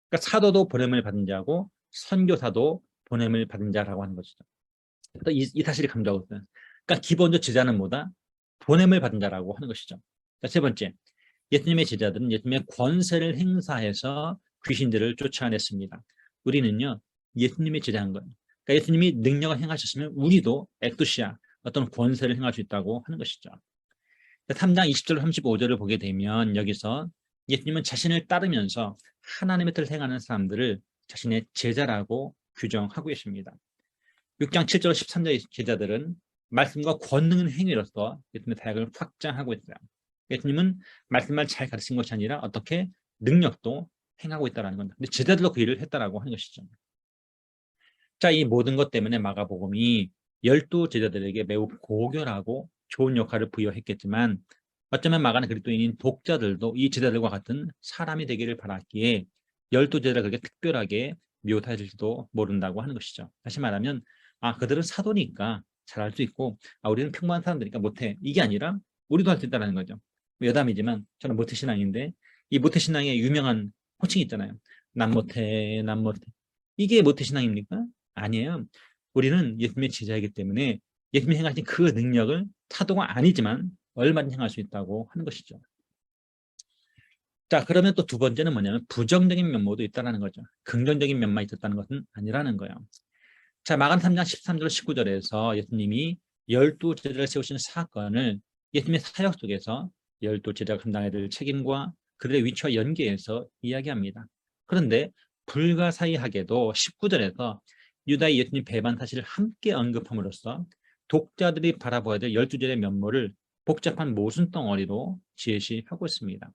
그러니까 사도도 보냄을 받은 자고 선교사도 보냄을 받은 자라고 하는 것이죠. 또 이 사실을 강조하고 있어요. 그러니까 기본적으로 제자는 뭐다? 보냄을 받은 자라고 하는 것이죠. 자, 세 번째, 예수님의 제자들은 예수님의 권세를 행사해서 귀신들을 쫓아냈습니다. 우리는요, 예수님의 제자인 거예요. 그러니까 예수님이 능력을 행하셨으면 우리도 엑두시아, 어떤 권세를 행할 수 있다고 하는 것이죠. 3장 20절 35절을 보게 되면 여기서 예수님은 자신을 따르면서 하나님의 뜻을 행하는 사람들을 자신의 제자라고 규정하고 계십니다. 6장 7절 13절 제자들은 말씀과 권능의 행위로서 예수님의 사역을 확장하고 있어요. 예수님은 말씀만 잘 가르친 것이 아니라 어떻게 능력도 행하고 있다는 겁니다. 근데 제자들도 그 일을 했다라고 하는 것이죠. 자, 이 모든 것 때문에 마가복음이 12 제자들에게 매우 고결하고 좋은 역할을 부여했겠지만 어쩌면 마가는 그리스도인인 독자들도 이 제자들과 같은 사람이 되기를 바랐기에 12 제자를 그렇게 특별하게 묘사해줄지도 모른다고 하는 것이죠. 다시 말하면 그들은 사도니까 잘할 수 있고 우리는 평범한 사람들이니까 못해. 이게 아니라 우리도 할 수 있다는 거죠. 여담이지만 저는 모태신앙인데 이 모태신앙의 유명한 호칭이 있잖아요. 난 못해, 난 못해. 이게 모태신앙입니까? 아니에요. 우리는 예수님의 제자이기 때문에 예수님이 행하신 그 능력을 사도가 아니지만 얼마든지 행할 수 있다고 하는 것이죠. 자, 그러면 또 두 번째는 뭐냐면 부정적인 면모도 있다는 거죠. 긍정적인 면만 있었다는 것은 아니라는 거예요. 자, 마가복음 3장 13절 19절에서 예수님이 12 제자를 세우시는 사건을 예수님의 사역 속에서 12 제자가 감당해야 될 책임과 그들의 위치와 연계해서 이야기합니다. 그런데 불가사의하게도 19절에서 유다의 예수님 배반 사실을 함께 언급함으로써 독자들이 바라보아야 될 12제자의 면모를 복잡한 모순덩어리로 제시하고 있습니다.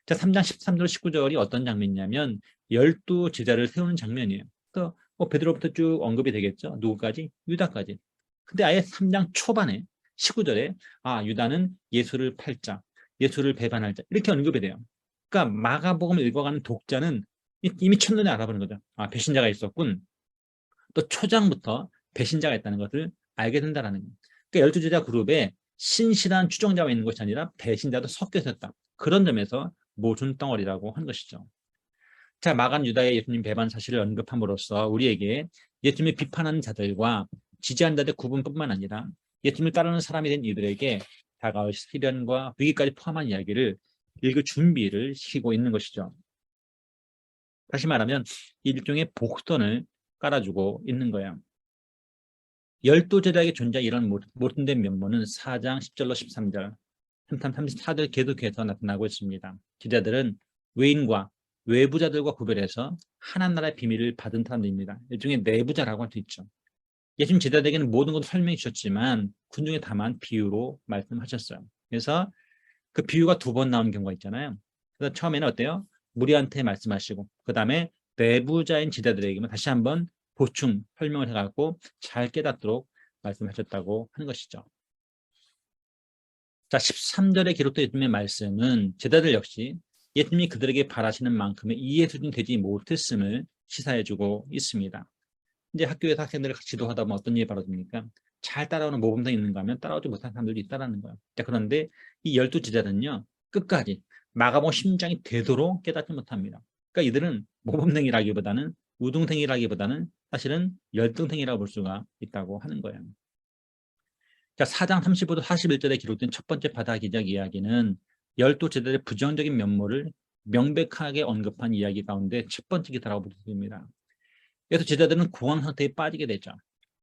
자, 3장 13절 19절이 어떤 장면이냐면 12 제자를 세우는 장면이에요. 또 베드로부터 쭉 언급이 되겠죠. 누구까지? 유다까지. 근데 아예 3장 초반에 19절에 유다는 예수를 팔자, 예수를 배반할 자 이렇게 언급이 돼요. 그러니까 마가복음을 읽어가는 독자는 이미 첫눈에 알아보는 거죠. 배신자가 있었군. 또 초장부터 배신자가 있다는 것을 알게 된다는 거예요. 그러니까 12제자 그룹에 신실한 추종자가 있는 것이 아니라 배신자도 섞여 있었다. 그런 점에서 모순덩어리라고 하는 것이죠. 자, 마가는 유다의 예수님 배반 사실을 언급함으로써 우리에게 예수님을 비판하는 자들과 지지하는 자들의 구분뿐만 아니라 예수님을 따르는 사람이 된 이들에게 다가올 시련과 위기까지 포함한 이야기를 읽을 준비를 시키고 있는 것이죠. 다시 말하면 일종의 복선을 깔아주고 있는 거예요. 12 제자에게 존재한 이런 모순된 면모는 4장 10절로 13절, 34절 계속해서 나타나고 있습니다. 제자들은 외인과 외부자들과 구별해서 하나님 나라의 비밀을 받은 사람들입니다. 일종의 내부자라고 할 수 있죠. 예수님 제자들에게는 모든 것을 설명해 주셨지만 그 중에 다만 비유로 말씀하셨어요. 그래서 그 비유가 2번 나오는 경우가 있잖아요. 그래서 처음에는 어때요? 무리한테 말씀하시고 그 다음에 내부자인 제자들에게만 다시 한번 보충 설명을 해갖고 잘 깨닫도록 말씀하셨다고 하는 것이죠. 자, 13절에 기록된 예수님의 말씀은 제자들 역시 예수님이 그들에게 바라시는 만큼의 이해 수준이 되지 못했음을 시사해주고 있습니다. 이제 학교에서 학생들을 지도하다 보면 어떤 일이 벌어집니까? 잘 따라오는 모범생이 있는가 하면 따라오지 못한 사람들도 있다는 거예요. 자, 그런데 이 12 제자는요, 끝까지 마가복음 심장이 되도록 깨닫지 못합니다. 그러니까 이들은 모범생이라기보다는 우등생이라기보다는 사실은 열등생이라고 볼 수가 있다고 하는 거예요. 자, 4장 35절 41절에 기록된 첫 번째 바다 기적 이야기는 12 제자들의 부정적인 면모를 명백하게 언급한 이야기 가운데 첫 번째 기사라고 볼 수 있습니다. 그래서 제자들은 공황 상태에 빠지게 되죠.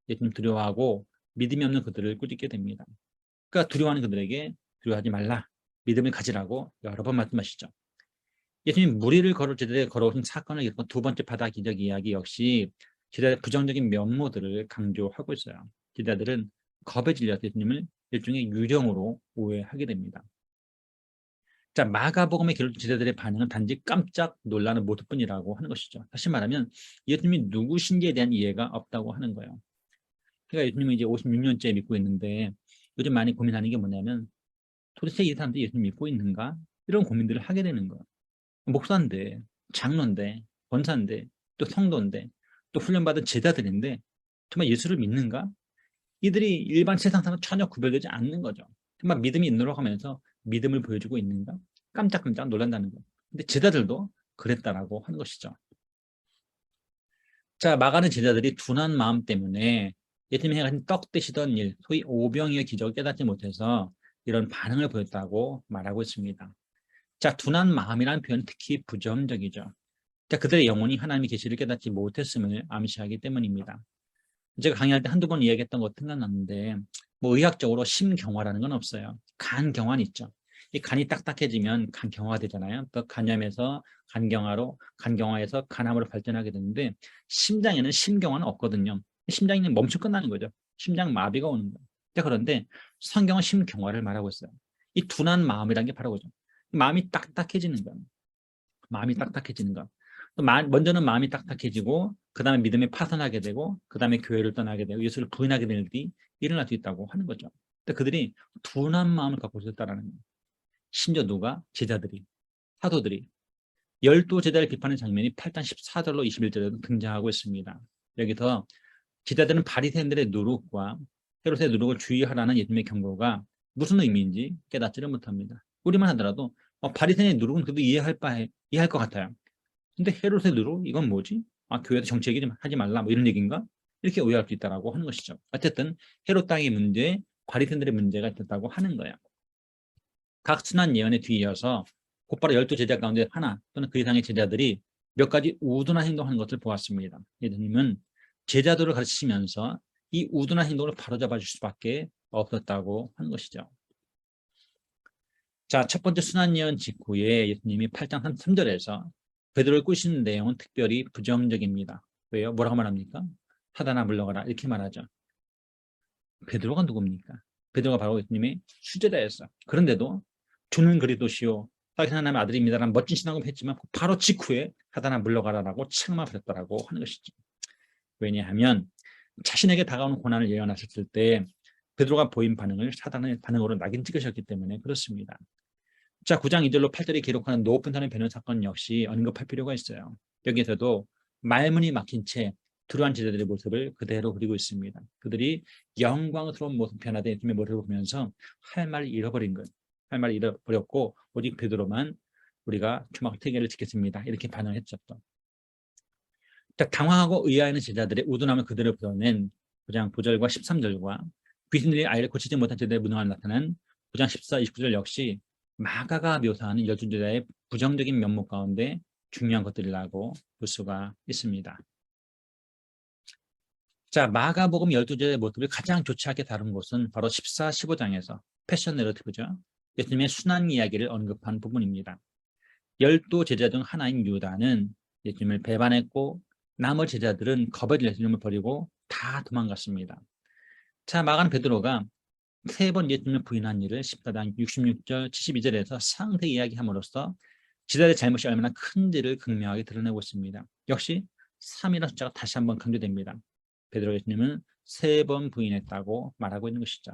예수님 두려워하고 믿음이 없는 그들을 꾸짖게 됩니다. 그러니까 두려워하는 그들에게 두려워하지 말라, 믿음을 가지라고 여러 번 말씀하시죠. 예수님 무리를 걸어 제자들에 걸어오신 사건을 겪은 두 번째 바다 기적 이야기 역시 제자들의 부정적인 면모들을 강조하고 있어요. 제자들은 겁에 질려서 예수님을 일종의 유령으로 오해하게 됩니다. 자, 마가복음에 기록된 제자들의 반응은 단지 깜짝 놀라는 모습뿐이라고 하는 것이죠. 다시 말하면 예수님이 누구신지에 대한 이해가 없다고 하는 거예요. 그러니까 예수님은 이제 56년째 믿고 있는데 요즘 많이 고민하는 게 뭐냐면 도대체 이 사람들이 예수님 믿고 있는가? 이런 고민들을 하게 되는 거예요. 목사인데, 장로인데, 권사인데, 또 성도인데, 또 훈련받은 제자들인데 정말 예수를 믿는가? 이들이 일반 세상 사람과 전혀 구별되지 않는 거죠. 정말 믿음이 있노라고 하면서 믿음을 보여주고 있는가? 깜짝깜짝 놀란다는 거예요. 근데 제자들도 그랬다라고 하는 것이죠. 자, 마가는 제자들이 둔한 마음 때문에 예수님이 행하신 떡 드시던 일, 소위 오병이의 기적을 깨닫지 못해서 이런 반응을 보였다고 말하고 있습니다. 자, 둔한 마음이라는 표현은 특히 부정적이죠. 자, 그들의 영혼이 하나님의 계시를 깨닫지 못했음을 암시하기 때문입니다. 제가 강의할 때 한두 번 이야기했던 것 생각났는데 의학적으로 심경화라는 건 없어요. 간경화는 있죠. 이 간이 딱딱해지면 간경화가 되잖아요. 또 간염에서 간경화로, 간경화에서 간암으로 발전하게 되는데 심장에는 심경화는 없거든요. 심장이 그냥 멈춰 끝나는 거죠. 심장 마비가 오는 거예요. 자, 그런데 성경은 심경화를 말하고 있어요. 이 둔한 마음이라는 게 바로 그죠. 마음이 딱딱해지는 거예요. 마음이 딱딱해지는 거. 먼저는 마음이 딱딱해지고 그 다음에 믿음이 파산하게 되고 그 다음에 교회를 떠나게 되고 예수를 부인하게 될 일이 일어날 수 있다고 하는 거죠. 근데 그들이 둔한 마음을 갖고 있었다라는 거예요. 심지어 누가? 제자들이, 사도들이 12제자를 비판하는 장면이 8장 14절로 21절에도 등장하고 있습니다. 여기서 제자들은 바리새인들의 누룩과 헤롯의 누룩을 주의하라는 예수님의 경고가 무슨 의미인지 깨닫지를 못합니다. 우리만 하더라도 바리새인의 누룩은 그래도 이해할 것 같아요. 근데 헤롯의 누룩? 이건 뭐지? 교회도 정치 얘기 좀 하지 말라 뭐 이런 얘기인가? 이렇게 오해할 수 있다고 하는 것이죠. 어쨌든 헤롯 땅의 문제, 바리새인들의 문제가 있었다고 하는 거예요. 각 순한 예언에 뒤이어서 곧바로 12제자 가운데 하나 또는 그 이상의 제자들이 몇 가지 우둔한 행동하는 것을 보았습니다. 예수님은 제자들을 가르치시면서 이 우둔한 행동을 바로잡아 줄 수밖에 없었다고 하는 것이죠. 자, 첫 번째 순한 예언 직후에 예수님이 8장 3절에서 베드로를 꾸시는 내용은 특별히 부정적입니다. 왜요? 뭐라고 말합니까? 사단아 물러가라 이렇게 말하죠. 베드로가 누굽니까? 베드로가 바로 예수님의 수제자였어요. 그런데도 주는 그리스도시요 다시 하나님의 아들입니다라는 멋진 신앙을 했지만 바로 직후에 사단아 물러가라라고 책망하셨다라고 하는 것이죠. 왜냐하면 자신에게 다가오는 고난을 예언하셨을 때 베드로가 보인 반응을 사단의 반응으로 낙인 찍으셨기 때문에 그렇습니다. 자, 9장 2절로 8절에 기록하는 높은 산의 변호 사건 역시 언급할 필요가 있어요. 여기에서도 말문이 막힌 채 두려운 제자들의 모습을 그대로 그리고 있습니다. 그들이 영광스러운 모습 변화된 예수님의 모습을 보면서 할 말을 잃어버린 거예요. 할 말을 잃어버렸고 오직 베드로만 우리가 주막 태계를 지켰습니다. 이렇게 반응했죠. 당황하고 의아해하는 제자들의 우둔함을 그대로 드러낸 9장 9절과 13절과 귀신들이 아이를 고치지 못한 제자들의 무능함을 나타낸 9장 14, 29절 역시 마가가 묘사하는 12제자의 부정적인 면목 가운데 중요한 것들이라고 볼 수가 있습니다. 자, 마가복음 12제자의 모습을 가장 좋지 않게 다룬 곳은 바로 14, 15장에서 패션 내러티브죠. 예수님의 순환 이야기를 언급한 부분입니다. 12제자 중 하나인 유다는 예수님을 배반했고 나머지 제자들은 겁에 질려 예수님을 버리고 다 도망갔습니다. 자, 마가는 베드로가 3번 예수님을 부인한 일을 14장 66절, 72절에서 상세히 이야기함으로써 제자들의 잘못이 얼마나 큰지를 극명하게 드러내고 있습니다. 역시 3이라는 숫자가 다시 한번 강조됩니다. 베드로 예수님은 3번 부인했다고 말하고 있는 것이죠.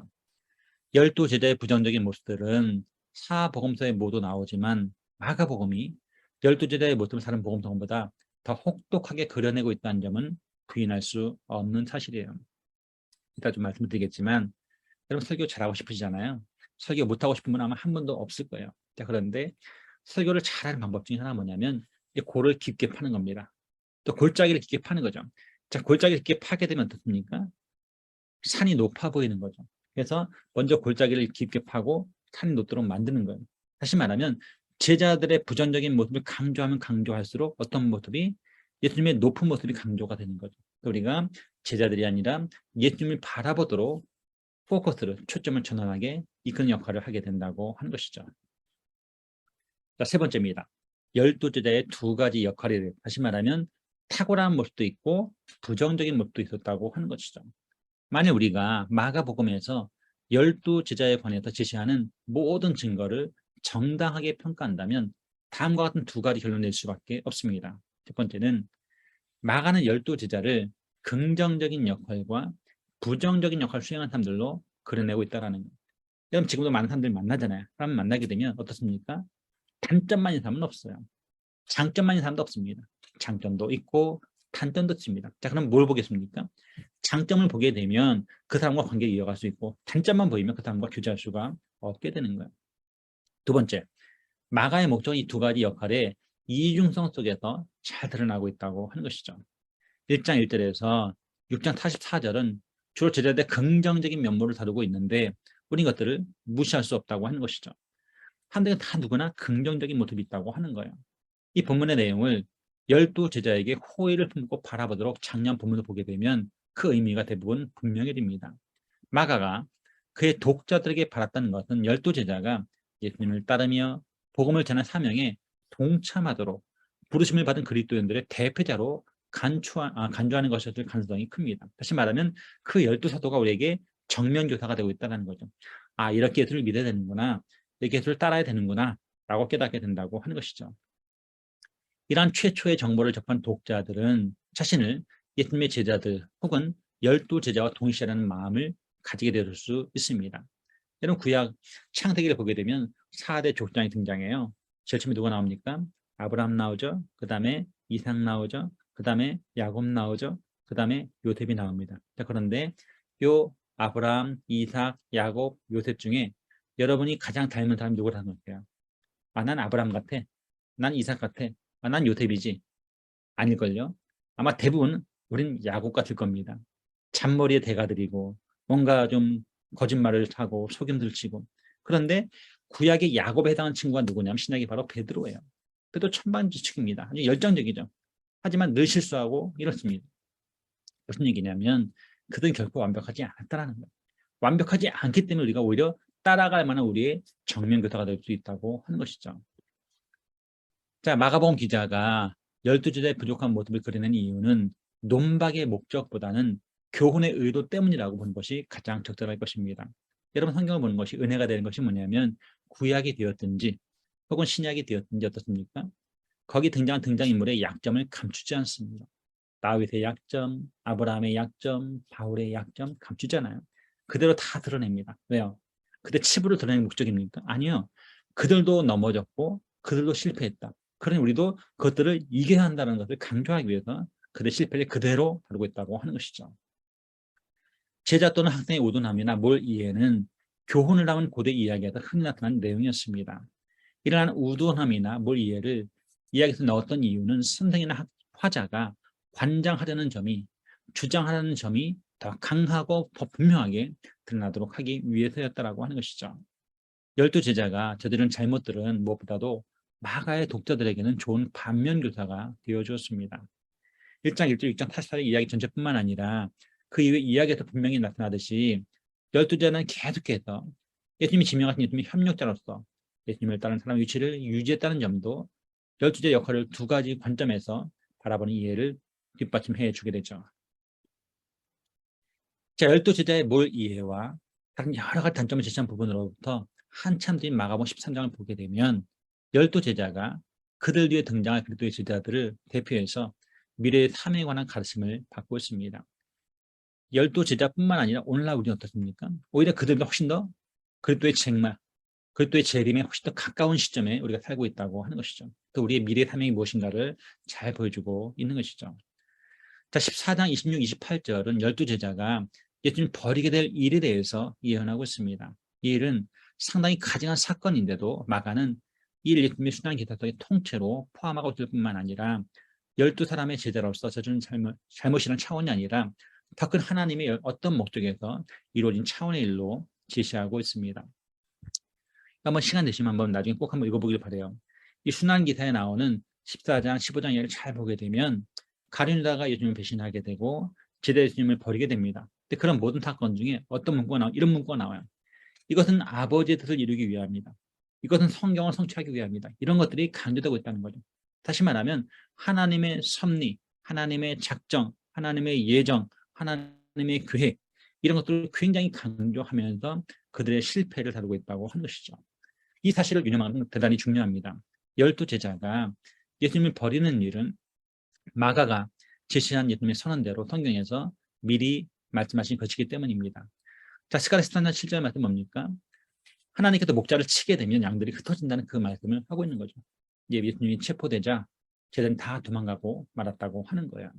12제자의 부정적인 모습들은 사복음서에 모두 나오지만 마가복음이 12제자의 모습을 다른 복음서보다 더 혹독하게 그려내고 있다는 점은 부인할 수 없는 사실이에요. 이따 좀 말씀드리겠지만 여러분 설교 잘하고 싶으시잖아요. 설교 못하고 싶은 분 아마 한 분도 없을 거예요. 자, 그런데 설교를 잘하는 방법 중에 하나가 뭐냐면 골을 깊게 파는 겁니다. 또 골짜기를 깊게 파는 거죠. 자, 골짜기를 깊게 파게 되면 어떻습니까? 산이 높아 보이는 거죠. 그래서 먼저 골짜기를 깊게 파고 산이 높도록 만드는 거예요. 다시 말하면 제자들의 부정적인 모습을 강조하면 강조할수록 어떤 모습이 예수님의 높은 모습이 강조가 되는 거죠. 우리가 제자들이 아니라 예수님을 바라보도록 포커스를, 초점을 전환하게 이끄는 역할을 하게 된다고 하는 것이죠. 자, 세 번째입니다. 12제자의 두 가지 역할이, 다시 말하면 탁월한 모습도 있고 부정적인 모습도 있었다고 하는 것이죠. 만약 우리가 마가복음에서 12제자에 관해서 제시하는 모든 증거를 정당하게 평가한다면 다음과 같은 두 가지 결론을 낼 수밖에 없습니다. 첫 번째는 마가는 12제자를 긍정적인 역할과 부정적인 역할을 수행한 사람들로 그려내고 있다는 거예요. 여러분 지금도 많은 사람들 만나잖아요. 사람 만나게 되면 어떻습니까? 단점만 있는 사람은 없어요. 장점만 있는 사람도 없습니다. 장점도 있고 단점도 있습니다. 자, 그럼 뭘 보겠습니까? 장점을 보게 되면 그 사람과 관계를 이어갈 수 있고 단점만 보이면 그 사람과 교제할 수가 없게 되는 거예요. 두 번째, 마가의 목적은 이 두 가지 역할의 이중성 속에서 잘 드러나고 있다고 하는 것이죠. 1장 1절에서 6장 44절은 주로 제자들의 긍정적인 면모를 다루고 있는데 우리는 이것들을 무시할 수 없다고 하는 것이죠. 사람들은 다 누구나 긍정적인 모습이 있다고 하는 거예요. 이 본문의 내용을 12제자에게 호의를 품고 바라보도록 작년 본문을 보게 되면 그 의미가 대부분 분명해집니다. 마가가 그의 독자들에게 바랐다는 것은 12제자가 예수님을 따르며 복음을 전할 사명에 동참하도록 부르심을 받은 그리스도인들의 대표자로 간주하는 것이었을 가능성이 큽니다. 다시 말하면 그 12사도가 우리에게 정면 교사가 되고 있다는 거죠. 아, 이렇게 예수를 믿어야 되는구나. 이렇게 예수를 따라야 되는구나. 라고 깨닫게 된다고 하는 것이죠. 이러한 최초의 정보를 접한 독자들은 자신을 예수님의 제자들 혹은 12제자와 동시라는 마음을 가지게 될 수 있습니다. 여러분 구약 창세기를 보게 되면 4대 족장이 등장해요. 제일 처음에 누가 나옵니까? 아브라함 나오죠. 그 다음에 이삭 나오죠. 그 다음에 야곱 나오죠. 그 다음에 요셉이 나옵니다. 자, 그런데 요 아브라함, 이삭, 야곱, 요셉 중에 여러분이 가장 닮은 사람이 누구를 닮을까요? 아, 난 아브라함 같아. 난 이삭 같아. 아, 난 요셉이지. 아닐걸요? 아마 대부분 우린 야곱 같을 겁니다. 잔머리에 대가들이고 뭔가 좀 거짓말을 하고 속임수를 치고. 그런데 구약의 야곱에 해당하는 친구가 누구냐면 신약이 바로 베드로예요. 베드로 천반지축입니다. 아주 열정적이죠. 하지만 늘 실수하고 이렇습니다. 무슨 얘기냐면 그들은 결코 완벽하지 않았다라는 거예요. 완벽하지 않기 때문에 우리가 오히려 따라갈 만한 우리의 정면교사가 될 수 있다고 하는 것이죠. 자, 마가복음 기자가 12제자의 부족한 모습을 그리는 이유는 논박의 목적보다는 교훈의 의도 때문이라고 보는 것이 가장 적절할 것입니다. 여러분 성경을 보는 것이 은혜가 되는 것이 뭐냐면 구약이 되었든지 혹은 신약이 되었든지 어떻습니까? 거기 등장한 등장인물의 약점을 감추지 않습니다. 다윗의 약점, 아브라함의 약점, 바울의 약점 감추잖아요. 그대로 다 드러냅니다. 왜요? 그들 치부를 드러내는 목적입니까? 아니요. 그들도 넘어졌고 그들도 실패했다. 그러니 우리도 그것들을 이겨야 한다는 것을 강조하기 위해서 그들의 실패를 그대로 다루고 있다고 하는 것이죠. 제자 또는 학생의 우둔함이나 뭘 이해는 교훈을 담은 고대 이야기에서 흔히 나타난 내용이었습니다. 이러한 우둔함이나 뭘 이해를 이야기에서 넣었던 이유는 선생이나 화자가 관장하려는 점이, 주장하려는 점이 더 강하고 더 분명하게 드러나도록 하기 위해서였다라고 하는 것이죠. 12제자가 저들은 잘못들은 무엇보다도 마가의 독자들에게는 좋은 반면교사가 되어주었습니다. 1장 1절, 6장 44의 이야기 전체뿐만 아니라 그 이후에 이야기에서 분명히 나타나듯이 12제자는 계속해서 예수님이 지명하신 예수님의 협력자로서 예수님을 따르는 사람의 위치를 유지했다는 점도 12제자의 역할을 두 가지 관점에서 바라보는 이해를 뒷받침해 주게 되죠. 자, 12제자의 몰 이해와 다른 여러 가지 단점을 제시한 부분으로부터 한참 뒤인 마가복음 13장을 보게 되면 12제자가 그들 뒤에 등장할 그리스도의 제자들을 대표해서 미래의 삶에 관한 가르침을 받고 있습니다. 12제자뿐만 아니라 오늘날 우리는 어떻습니까? 오히려 그들보다 훨씬 더 그리스도의 정말, 그리스도의 재림에 훨씬 더 가까운 시점에 우리가 살고 있다고 하는 것이죠. 또 우리의 미래의 사명이 무엇인가를 잘 보여주고 있는 것이죠. 자, 14장 26, 28절은 12제자가 예수님을 버리게 될 일에 대해서 예언하고 있습니다. 이 일은 상당히 가증한 사건인데도 마가는 이 예수님의 순환 기사석의 통째로 포함하고 있을 뿐만 아니라 12사람의 제자로서 저지른 잘못이라는 차원이 아니라 더 큰 하나님의 어떤 목적에서 이루어진 차원의 일로 제시하고 있습니다. 한번 시간 되시면 한번 나중에 꼭 한번 읽어보길 바라요. 이 순환 기사에 나오는 14장, 15장 이야기를 잘 보게 되면 가룟 유다가 예수님을 배신하게 되고 제자 예수님을 버리게 됩니다. 근데 그런 모든 사건 중에 어떤 문구가 나와요? 이런 문구가 나와요. 이것은 아버지의 뜻을 이루기 위함이다. 이것은 성경을 성취하기 위함이다. 이런 것들이 강조되고 있다는 거죠. 다시 말하면 하나님의 섭리, 하나님의 작정, 하나님의 예정, 하나님의 계획 이런 것들을 굉장히 강조하면서 그들의 실패를 다루고 있다고 하는 것이죠. 이 사실을 유념하는 건 대단히 중요합니다. 12제자가 예수님을 버리는 일은 마가가 제시한 예수님의 선언대로 성경에서 미리 말씀하신 것이기 때문입니다. 자, 스가랴 13장 7절 말씀 뭡니까? 하나님께서 목자를 치게 되면 양들이 흩어진다는 그 말씀을 하고 있는 거죠. 예수님이 체포되자 제자들이 다 도망가고 말았다고 하는 거예요.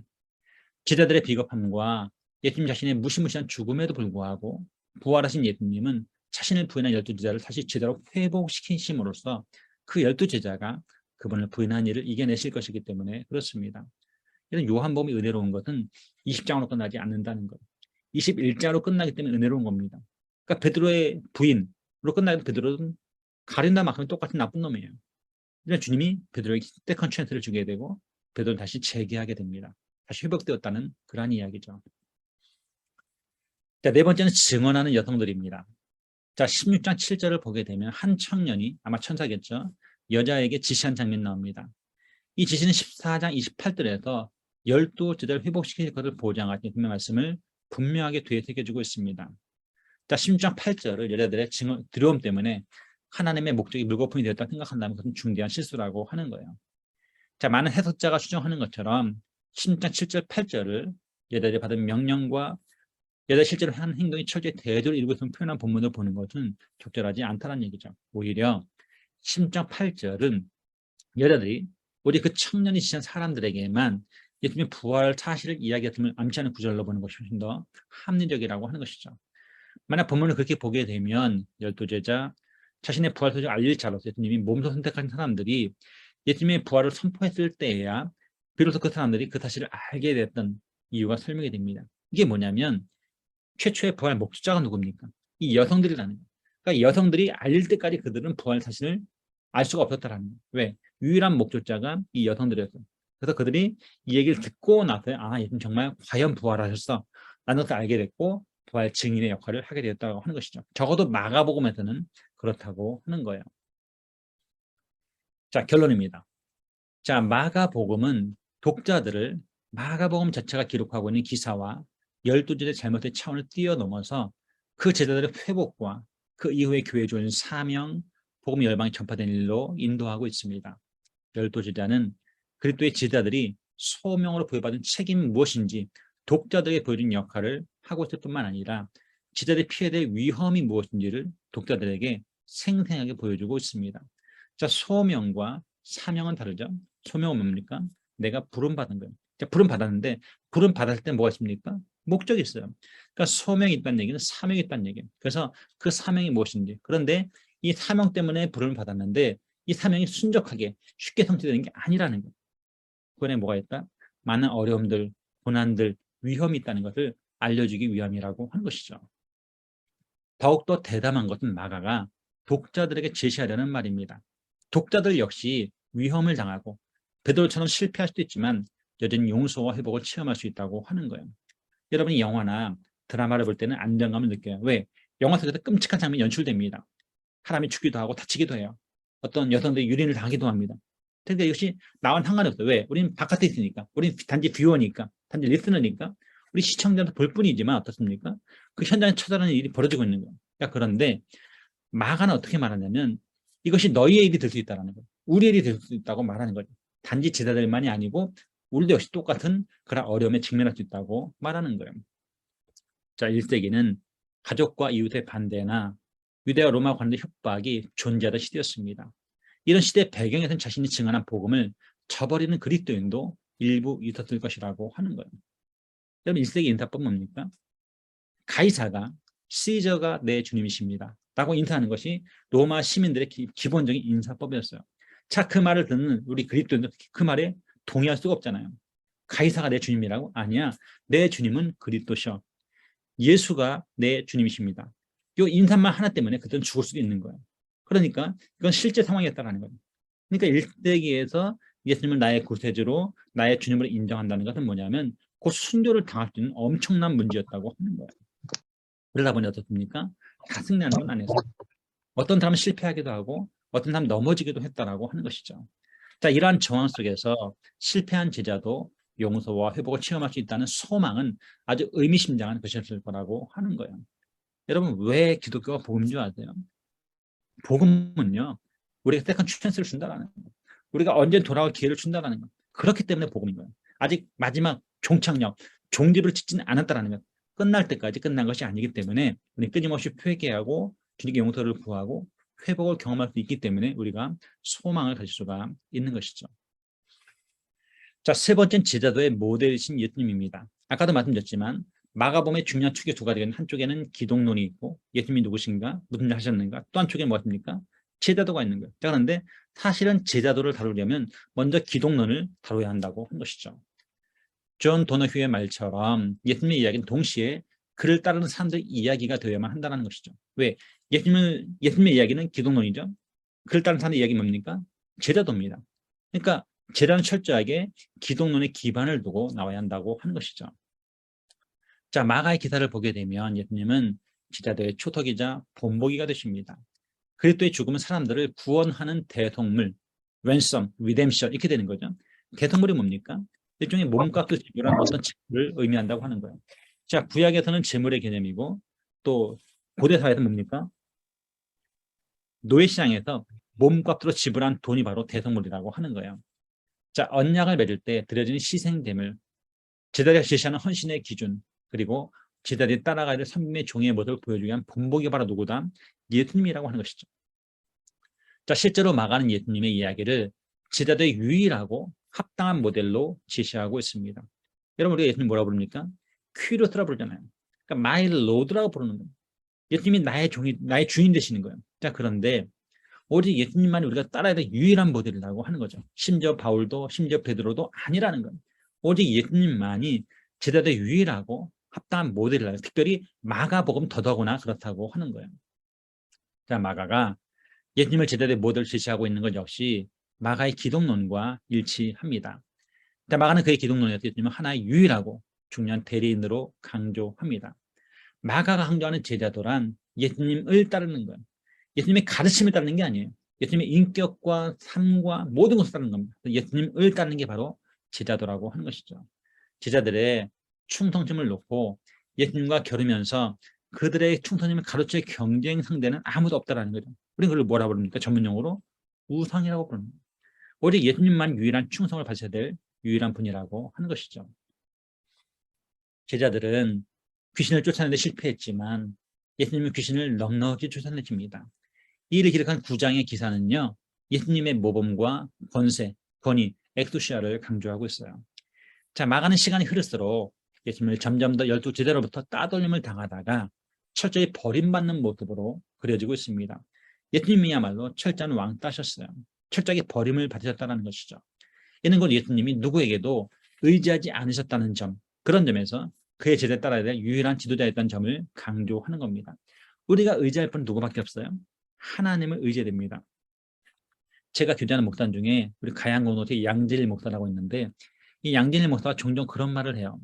제자들의 비겁함과 예수님 자신의 무시무시한 죽음에도 불구하고 부활하신 예수님은 자신을 부인한 12제자를 다시 제자로 회복시키심으로써 그 12제자가 그분을 부인한 일을 이겨내실 것이기 때문에 그렇습니다. 이런 요한복음이 은혜로운 것은 20장으로 끝나지 않는다는 것. 21장으로 끝나기 때문에 은혜로운 겁니다. 그러니까 베드로의 부인으로 끝나는 베드로는 가룟유다만큼 똑같은 나쁜 놈이에요. 그래서 주님이 베드로에게 세컨 찬스를 주게 되고 베드로는 다시 재개하게 됩니다. 다시 회복되었다는 그러한 이야기죠. 자, 네 번째는 증언하는 여성들입니다. 자, 16장 7절을 보게 되면 한 청년이 아마 천사겠죠. 여자에게 지시한 장면이 나옵니다. 이 지시는 14장 28절에서 12 제자를 회복시킬 것을 보장하신 예수님의 말씀을 분명하게 뒤에 새겨주고 있습니다. 자, 16장 8절을 여자들의 두려움 때문에 하나님의 목적이 물거품이 되었다고 생각한다면 그것은 중대한 실수라고 하는 거예요. 자, 많은 해석자가 추정하는 것처럼 16장 7절 8절을 여자들이 받은 명령과 여자들이 실제로 한 행동이 철저히 대조를 이루고 있는 표현한 본문을 보는 것은 적절하지 않다는 얘기죠. 오히려 16장 8절은 여자들이 오직 그 청년이 지난 사람들에게만 예수님의 부활 사실을 이야기했음을 암시하는 구절로 보는 것이 훨씬 더 합리적이라고 하는 것이죠. 만약 본문을 그렇게 보게 되면 12제자, 자신의 부활 소식을 알릴 자로서 예수님이 몸소 선택한 사람들이 예수님의 부활을 선포했을 때에야 비로소 그 사람들이 그 사실을 알게 됐던 이유가 설명이 됩니다. 이게 뭐냐면 최초의 부활 목적자가 누굽니까? 이 여성들이라는 거예요. 그러니까 여성들이 알릴 때까지 그들은 부활 사실을 알 수가 없었다라는 거예요. 왜? 유일한 목적자가 이 여성들이었어요. 그래서 그들이 이 얘기를 듣고 나서 예수님 정말 과연 부활하셨어 라는 것을 알게 됐고 부활 증인의 역할을 하게 되었다고 하는 것이죠. 적어도 마가복음에서는 그렇다고 하는 거예요. 자, 결론입니다. 자, 마가복음은 독자들을 마가복음 자체가 기록하고 있는 기사와 12제자의 잘못의 차원을 뛰어넘어서 그 제자들의 회복과 그 이후에 교회에 주어진 사명, 복음이 열방에 전파된 일로 인도하고 있습니다. 12제자는 그리스도의 제자들이 소명으로 부여받은 책임이 무엇인지 독자들에게 보여준 역할을 하고 있을 뿐만 아니라 제자들이 피해야 될 위험이 무엇인지를 독자들에게 생생하게 보여주고 있습니다. 자, 소명과 사명은 다르죠. 소명은 뭡니까? 내가 부름받은 거예요. 자, 부름받았는데 부름받았을 때 뭐가 있습니까? 목적이 있어요. 그러니까 소명이 있다는 얘기는 사명이 있다는 얘기예요. 그래서 그 사명이 무엇인지. 그런데 이 사명 때문에 부름을 받았는데 이 사명이 순적하게 쉽게 성취되는 게 아니라는 거예요. 그 안에 뭐가 있다? 많은 어려움들, 고난들, 위험이 있다는 것을 알려주기 위함이라고 하는 것이죠. 더욱더 대담한 것은 마가가 독자들에게 제시하려는 말입니다. 독자들 역시 위험을 당하고 베드로처럼 실패할 수도 있지만 여전히 용서와 회복을 체험할 수 있다고 하는 거예요. 여러분이 영화나 드라마를 볼 때는 안정감을 느껴요. 왜? 영화 속에서 끔찍한 장면이 연출됩니다. 사람이 죽기도 하고 다치기도 해요. 어떤 여성들이 유린을 당하기도 합니다. 그런데 이것이 나와는 상관이 없어요. 왜? 우리는 바깥에 있으니까. 우리는 단지 뷰어니까. 단지 리스너니까. 우리 시청자도 볼 뿐이지만 어떻습니까? 그 현장에 처절한 일이 벌어지고 있는 거예요. 그런데 마가는 어떻게 말하냐면 이것이 너희의 일이 될 수 있다는 거예요. 우리의 일이 될 수 있다고 말하는 거죠. 단지 제자들만이 아니고 우리도 역시 똑같은 그런 어려움에 직면할 수 있다고 말하는 거예요. 자, 1세기는 가족과 이웃의 반대나 유대와 로마 관대 협박이 존재하던 시대였습니다. 이런 시대 배경에서는 자신이 증언한 복음을 저버리는 그리스도인도 일부 있었을 것이라고 하는 거예요. 여러분 1세기 인사법 뭡니까? 가이사가 시저가 내 주님이십니다 라고 인사하는 것이 로마 시민들의 기본적인 인사법이었어요. 자, 그 말을 듣는 우리 그리스도인도 그 말에 동의할 수가 없잖아요. 가이사가 내 주님이라고? 아니야. 내 주님은 그리스도셔. 예수가 내 주님이십니다. 이 인사말 하나 때문에 그들은 죽을 수도 있는 거예요. 그러니까 이건 실제 상황이었다는 거예요. 그러니까 1세기에서 예수님을 나의 구세주로 나의 주님으로 인정한다는 것은 뭐냐면 그 순교를 당할 수 있는 엄청난 문제였다고 하는 거예요. 그러다 보니 어떻습니까? 다 승리하는 건 아니었어요. 어떤 사람은 실패하기도 하고 어떤 사람은 넘어지기도 했다라고 하는 것이죠. 자, 이러한 정황 속에서 실패한 제자도 용서와 회복을 체험할 수 있다는 소망은 아주 의미심장한 것이었을 거라고 하는 거예요. 여러분, 왜 기독교가 복음인 줄 아세요? 복음은요, 우리가 세컨 찬스를 준다라는 거예요. 우리가 언제 돌아올 기회를 준다라는 거예요. 그렇기 때문에 복음인 거예요. 아직 마지막 종착역, 종지부를 찍지는 않았다라는 거예요. 끝날 때까지 끝난 것이 아니기 때문에 우리 끊임없이 회개하고 주님께 용서를 구하고 회복을 경험할 수 있기 때문에 우리가 소망을 가질 수가 있는 것이죠. 자, 세 번째는 제자도의 모델이신 예수님입니다. 아까도 말씀드렸지만 마가복음의 중요한 축의 두 가지가 있는 한쪽에는 기독론이 있고 예수님이 누구신가, 무슨 일 하셨는가, 또 한쪽에 무엇입니까? 제자도가 있는 거예요. 자, 그런데 사실은 제자도를 다루려면 먼저 기독론을 다뤄야 한다고 한 것이죠. 존 도너휴의 말처럼 예수님의 이야기는 동시에 그를 따르는 사람들의 이야기가 되어야만 한다는 것이죠. 왜? 예수님의 이야기는 기독론이죠. 그를 따르는 사람의 이야기는 뭡니까? 제자도입니다. 그러니까 제자는 철저하게 기독론의 기반을 두고 나와야 한다고 하는 것이죠. 자, 마가의 기사를 보게 되면 예수님은 제자도의 초석이자 본보기가 되십니다. 그리스도의 죽음은 사람들을 구원하는 대속물, 랜섬, 리뎀션 이렇게 되는 거죠. 대속물이 뭡니까? 일종의 몸값을 지불한 어떤 재물을 의미한다고 하는 거예요. 자, 구약에서는 재물의 개념이고 또 고대 사회에서 뭡니까? 노예시장에서 몸값으로 지불한 돈이 바로 대성물이라고 하는 거예요. 자, 언약을 맺을 때 드려진 희생됨을 제자리가 제시하는 헌신의 기준, 그리고 제자리에 따라가야 될 선임의 종의 모습을 보여주기 위한 본보기 바로 누구다? 예수님이라고 하는 것이죠. 자, 실제로 마가는 예수님의 이야기를 제자들의 유일하고 합당한 모델로 제시하고 있습니다. 여러분, 우리가 예수님 뭐라고 부릅니까? 퀴리스라고 부르잖아요. 그러니까 마이 로드라고 부르는 거예요. 예수님이 나의 종이, 나의 주인 되시는 거예요. 자, 그런데 오직 예수님만이 우리가 따라야 될 유일한 모델이라고 하는 거죠. 심지어 바울도, 심지어 베드로도 아니라는 거예요. 오직 예수님만이 제자들의 유일하고 합당한 모델이라고, 특별히 마가복음 더더구나 그렇다고 하는 거예요. 자, 마가가 예수님을 제자들의 모델로 제시하고 있는 것 역시 마가의 기독론과 일치합니다. 자, 마가는 그의 기독론에서 예수님은 하나의 유일하고 중요한 대리인으로 강조합니다. 마가가 강조하는 제자도란 예수님을 따르는 거예요. 예수님의 가르침을 따르는 게 아니에요. 예수님의 인격과 삶과 모든 것을 따르는 겁니다. 예수님을 따르는 게 바로 제자도라고 하는 것이죠. 제자들의 충성심을 놓고 예수님과 겨루면서 그들의 충성심을 가르칠 경쟁 상대는 아무도 없다라는 거죠. 우리는 그걸 뭐라고 부릅니까? 전문용어로 우상이라고 부릅니다. 오직 예수님만 유일한 충성을 받으셔야 될 유일한 분이라고 하는 것이죠. 제자들은 귀신을 쫓아내는데 실패했지만 예수님은 귀신을 넉넉히 쫓아내십니다. 이 일을 기록한 9장의 기사는요, 예수님의 모범과 권세, 권위, 엑소시아를 강조하고 있어요. 자, 마가는 시간이 흐를수록 예수님을 점점 더 12 제자로부터 따돌림을 당하다가 철저히 버림받는 모습으로 그려지고 있습니다. 예수님이야말로 철저한 왕따셨어요. 철저하게 버림을 받으셨다는 것이죠. 이는 곧 예수님이 누구에게도 의지하지 않으셨다는 점, 그런 점에서 그의 제자에 따라야 될 유일한 지도자였다는 점을 강조하는 겁니다. 우리가 의지할 분은 누구밖에 없어요? 하나님을 의지해야 됩니다. 제가 교제하는 목사 중에 우리 가양공동체 양진일 목사라고 있는데, 이 양진일 목사가 종종 그런 말을 해요.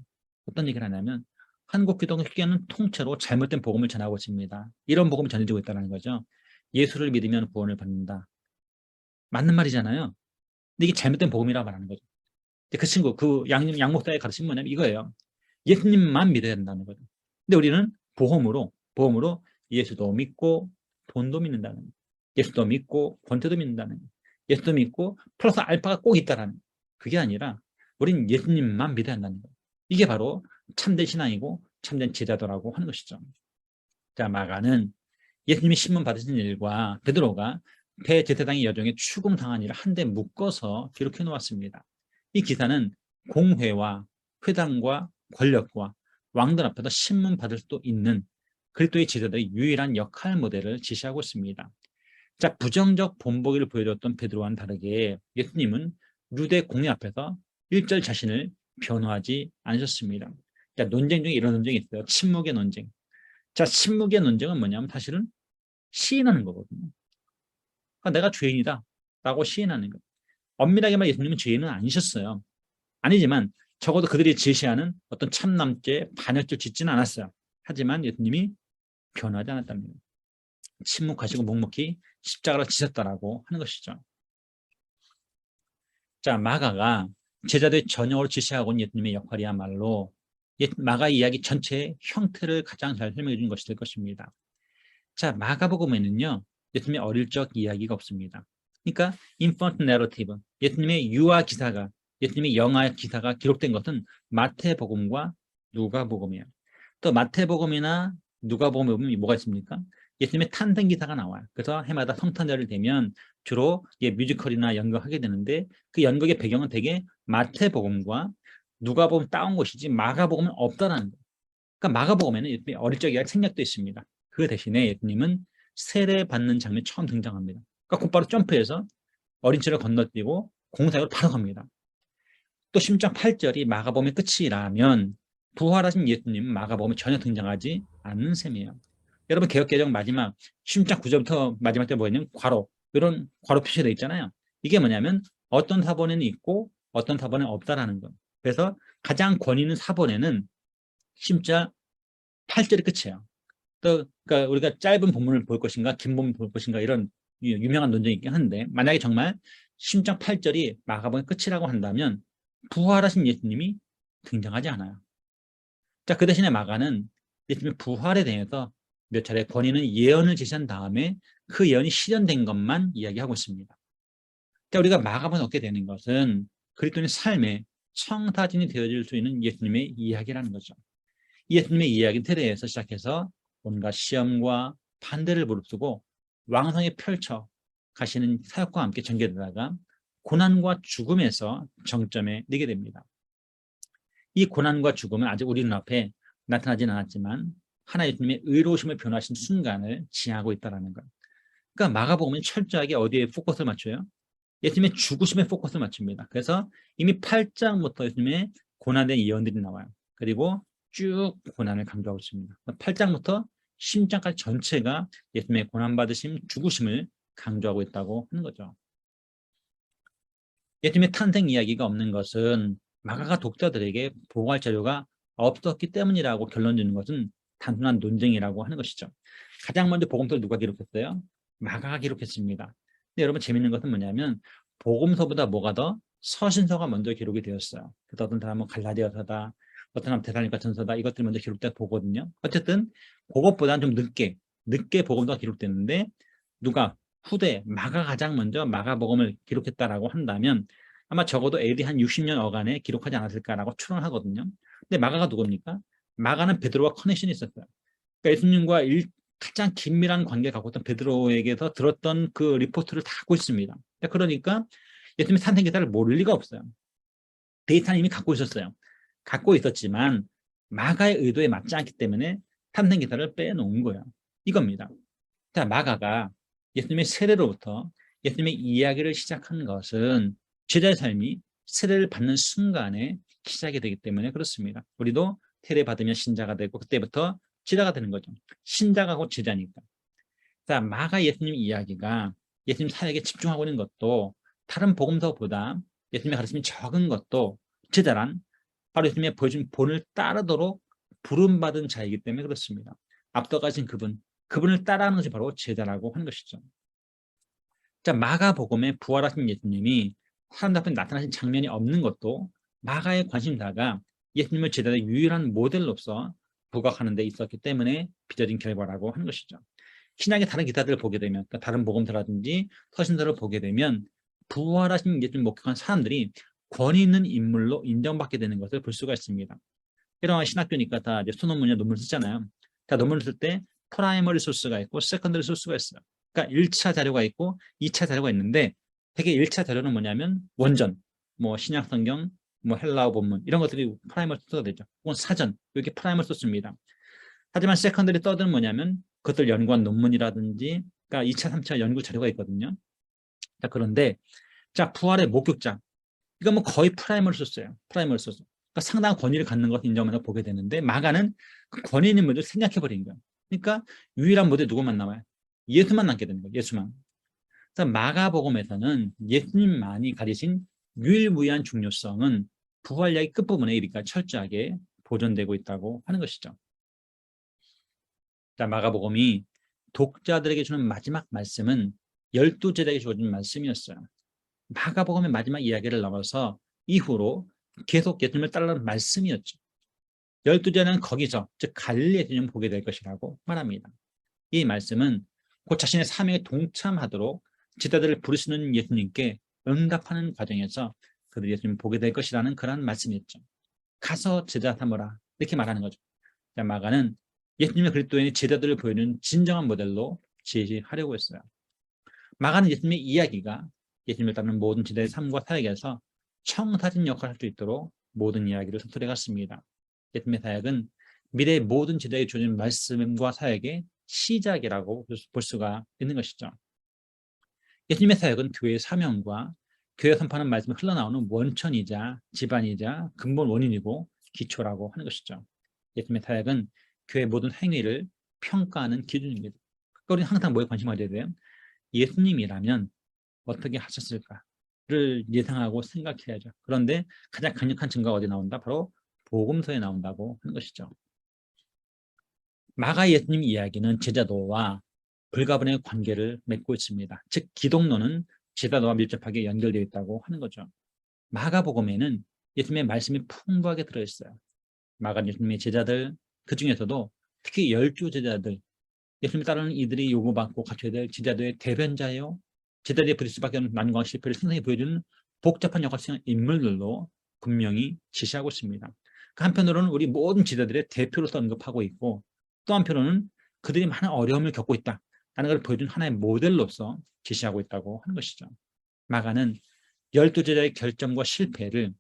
어떤 얘기를 하냐면 한국기독교는 통째로 잘못된 복음을 전하고 있습니다. 이런 복음이 전해지고 있다는 거죠. 예수를 믿으면 구원을 받는다. 맞는 말이잖아요. 근데 이게 잘못된 복음이라고 말하는 거죠. 그 친구, 그 양 목사의 가르침은 뭐냐면 이거예요. 예수님만 믿어야 된다는 거죠. 근데 우리는 보험으로 예수도 믿고 돈도 믿는다는 거예요. 예수도 믿고 권태도 믿는다는 거예요. 예수도 믿고 플러스 알파가 꼭 있다라는 거예요. 그게 아니라 우리는 예수님만 믿어야 한다는 거예요. 이게 바로 참된 신앙이고 참된 제자도라고 하는 것이죠. 자, 마가는 예수님이 신문 받으신 일과 베드로가 대제사장의 여정에 추궁당한 일을 한데 묶어서 기록해 놓았습니다. 이 기사는 공회와 회당과 권력과 왕들 앞에서 신문 받을 수도 있는 그리스도의 제자들의 유일한 역할 모델을 제시하고 있습니다. 자, 부정적 본보기를 보여줬던 베드로와는 다르게 예수님은 유대 공회 앞에서 일절 자신을 변호하지 않으셨습니다. 자, 논쟁 중에 이런 논쟁이 있어요. 침묵의 논쟁. 자, 침묵의 논쟁은 뭐냐면 사실은 시인하는 거거든요. 그러니까 내가 죄인이다 라고 시인하는 거예요. 엄밀하게 말해 예수님은 죄인은 아니셨어요. 아니지만 적어도 그들이 제시하는 어떤 참남죄, 반역죄를 짓지는 않았어요. 하지만 예수님이 변하지 않았답니다. 침묵하시고 묵묵히 십자가를 지셨다라고 하는 것이죠. 자, 마가가 제자들의 전역을 지시하고 있는 예수님의 역할이야말로 마가 이야기 전체의 형태를 가장 잘 설명해 준 것이 될 것입니다. 자, 마가복음에는요, 예수님의 어릴 적 이야기가 없습니다. 그러니까 infant narrative, 예수님의 유아 기사가, 예수님의 영아 기사가 기록된 것은 마태복음과 누가복음이에요. 또 마태복음이나 누가복음에 보면 뭐가 있습니까? 예수님의 탄생 기사가 나와요. 그래서 해마다 성탄절이 되면 주로 뮤지컬이나 연극하게 되는데 그 연극의 배경은 대개 마태복음과 누가복음 따온 것이지 마가복음은 없다라는 거예요. 그러니까 마가복음에는 예수님의 어릴 적 이야기가 생략되어 있습니다. 그 대신에 예수님은 세례받는 장면이 처음 등장합니다. 그러니까 곧바로 점프해서 어린 채를 건너뛰고 공사역으로 바로 갑니다. 또 10장 8절이 마가복음의 끝이라면 부활하신 예수님은 마가복음에 전혀 등장하지 않는 셈이에요. 여러분 개역개정 마지막 10장 9절부터 마지막 때 뭐냐면 괄호, 이런 괄호 표시되어 있잖아요. 이게 뭐냐면 어떤 사본에는 있고 어떤 사본에는 없다라는 거. 그래서 가장 권위 있는 사본에는 10장 8절이 끝이에요. 또 그러니까 우리가 짧은 본문을 볼 것인가 긴 본문을 볼 것인가 이런 유명한 논쟁이 있긴 한데 만약에 정말 10장 8절이 마가복음의 끝이라고 한다면 부활하신 예수님이 등장하지 않아요. 자, 그 대신에 마가는 예수님의 부활에 대해서 몇 차례 권위는 예언을 제시한 다음에 그 예언이 실현된 것만 이야기하고 있습니다. 자, 우리가 마가복음을 얻게 되는 것은 그리스도인의 삶에 청사진이 되어질 수 있는 예수님의 이야기라는 거죠. 예수님의 이야기 틀에서 시작해서 온갖 시험과 반대를 무릅쓰고 왕성히 펼쳐 가시는 사역과 함께 전개되다가 고난과 죽음에서 정점에 이르게 됩니다. 이 고난과 죽음은 아직 우리 눈앞에 나타나지는 않았지만 하나의 예수님의 의로우심을 변화하신 순간을 지향하고 있다는 것. 그러니까 마가복음은 철저하게 어디에 포커스를 맞춰요? 예수님의 죽으심에 포커스를 맞춥니다. 그래서 이미 8장부터 예수님의 고난된 예언들이 나와요. 그리고 쭉 고난을 강조하고 있습니다. 8장부터 10장까지 전체가 예수님의 고난받으심, 죽으심을 강조하고 있다고 하는 거죠. 예수님의 탄생 이야기가 없는 것은 마가가 독자들에게 보고할 자료가 없었기 때문이라고 결론 짓는 것은 단순한 논쟁이라고 하는 것이죠. 가장 먼저 복음서를 누가 기록했어요? 마가가 기록했습니다. 근데 여러분 재밌는 것은 뭐냐면 복음서보다 뭐가 더 서신서가 먼저 기록이 되었어요. 그래서 어떤 사람은 갈라디아서다, 어떤 사람은 데살로니가 전서다, 이것들이 먼저 기록돼 보거든요. 어쨌든 그것보다는 좀 늦게 복음서가 기록됐는데 누가 후대 마가가 가장 먼저 마가복음을 기록했다라고 한다면 아마 적어도 AD 한 60년 어간에 기록하지 않았을까라고 추론을 하거든요. 근데 마가가 누굽니까? 마가는 베드로와 커넥션이 있었어요. 그러니까 예수님과 가장 긴밀한 관계를 갖고 있던 베드로에게서 들었던 그 리포트를 다 갖고 있습니다. 그러니까 예수님의 탄생 기사를 모를 리가 없어요. 데이터는 이미 갖고 있었어요. 갖고 있었지만 마가의 의도에 맞지 않기 때문에 탄생 기사를 빼놓은 거예요. 이겁니다. 자, 마가가 예수님의 세례로부터 예수님의 이야기를 시작한 것은 제자의 삶이 세례를 받는 순간에 시작이 되기 때문에 그렇습니다. 우리도 세례 받으면 신자가 되고 그때부터 제자가 되는 거죠. 신자가고 제자니까. 자, 마가 예수님 이야기가 예수님 사역에 집중하고 있는 것도 다른 복음서보다 예수님의 가르침이 적은 것도 제자란 바로 예수님의 보여준 본을 따르도록 부름받은 자이기 때문에 그렇습니다. 앞서가신 그분을 따라하는 것이 바로 제자라고 하는 것이죠. 자, 마가복음에 부활하신 예수님이 사람들 앞에 나타나신 장면이 없는 것도 마가의 관심사가 예수님을 제자의 유일한 모델로서 부각하는 데 있었기 때문에 빚어진 결과라고 하는 것이죠. 신약의 다른 기사들을 보게 되면, 그러니까 다른 복음서라든지 서신서를 보게 되면 부활하신 예수님을 목격한 사람들이 권위 있는 인물로 인정받게 되는 것을 볼 수가 있습니다. 이런 신학교니까 다 이제 수논문이나 논문을 쓰잖아요. 다 논문을 쓸 때 프라이머리 소스가 있고 세컨더리 소스가 있어요. 그러니까 1차 자료가 있고 2차 자료가 있는데 되게 1차 자료는 뭐냐면 원전, 뭐 신약 성경, 뭐 헬라어 본문 이런 것들이 프라이머리 소스가 되죠. 혹은 사전, 이렇게 프라이머리 소스입니다. 하지만 세컨더리 서드는 뭐냐면 그것들 연구한 논문이라든지 그러니까 2차, 3차 연구 자료가 있거든요. 자, 그런데 자, 부활의 목격자 이건 뭐 거의 프라이머리 소스예요. 프라이머리 소스. 그러니까 상당한 권위를 갖는 것을 인정하면서 보게 되는데 마가는 그 권위 있는 모델을 생략해버린 거예요. 그러니까 유일한 모델 누구만 남아요? 예수만 남게 되는 거예요. 예수만. 그래서 마가복음에서는 예수님만이 가지신 유일무이한 중요성은 부활 이야기 끝부분에 이르기까지 철저하게 보존되고 있다고 하는 것이죠. 자, 마가복음이 독자들에게 주는 마지막 말씀은 12제자에게 주어진 말씀이었어요. 마가복음의 마지막 이야기를 넘어서 이후로 계속 예수님을 따르는 말씀이었죠. 12제자는 거기서 즉 갈릴리의 예수님을 보게 될 것이라고 말합니다. 이 말씀은 곧 자신의 사명에 동참하도록 제자들을 부르시는 예수님께 응답하는 과정에서 그들이 예수님을 보게 될 것이라는 그런 말씀이었죠. 가서 제자 삼으라 이렇게 말하는 거죠. 자, 마가는 예수님의 그리스도인의 제자들을 보여주는 진정한 모델로 제시하려고 했어요. 마가는 예수님의 이야기가 예수님을 따르는 모든 제자의 삶과 사역에서 청사진 역할을 할 수 있도록 모든 이야기를 서술해 갔습니다. 예수님의 사역은 미래의 모든 제자에게 주어진 말씀과 사역의 시작이라고 볼 수가 있는 것이죠. 예수님의 사역은 교회의 사명과 교회가 선포하는 말씀이 흘러나오는 원천이자 지반이자 근본 원인이고 기초라고 하는 것이죠. 예수님의 사역은 교회의 모든 행위를 평가하는 기준입니다. 그러니까 우리는 항상 뭐에 관심을 가져야 돼요? 예수님이라면 어떻게 하셨을까를 예상하고 생각해야죠. 그런데 가장 강력한 증거가 어디 나온다? 바로 복음서에 나온다고 하는 것이죠. 마가 예수님 이야기는 제자도와 불가분의 관계를 맺고 있습니다. 즉 기독론은 제자도와 밀접하게 연결되어 있다고 하는 거죠. 마가복음에는 예수님의 말씀이 풍부하게 들어있어요. 마가 예수님의 제자들 그 중에서도 특히 12제자들 예수님 따르는 이들이 요구받고 갖춰야 될 제자들의 대변자예요. 제자들이 부릴 수밖에 없는 난관과 실패를 생생히 보여주는 복잡한 역할 수행한 인물들로 분명히 지시하고 있습니다. 그 한편으로는 우리 모든 제자들의 대표로서 언급하고 있고 또 한편으로는 그들이 많은 어려움을 겪고 있다라는 걸 보여준 하나의 모델로서 지시하고 있다고 하는 것이죠. 마가는 12제자의 결정과 실패를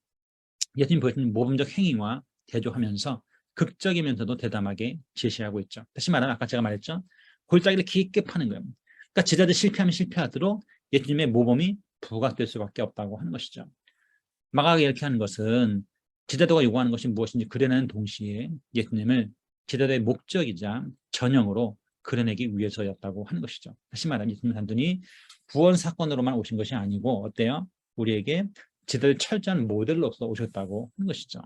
예수님 보여준 모범적 행위와 대조하면서 극적이면서도 대담하게 제시하고 있죠. 다시 말하면 아까 제가 말했죠. 골짜기를 깊게 파는 거예요. 그러니까 제자들 실패하면 실패하도록 예수님의 모범이 부각될 수밖에 없다고 하는 것이죠. 마가가 이렇게 하는 것은 제자도가 요구하는 것이 무엇인지 그려내는 동시에 예수님을 제자들의 목적이자 전형으로 그려내기 위해서였다고 하는 것이죠. 다시 말하면 예수님 단순히 구원 사건으로만 오신 것이 아니고 어때요? 우리에게 제자들 철저한 모델로서 오셨다고 하는 것이죠.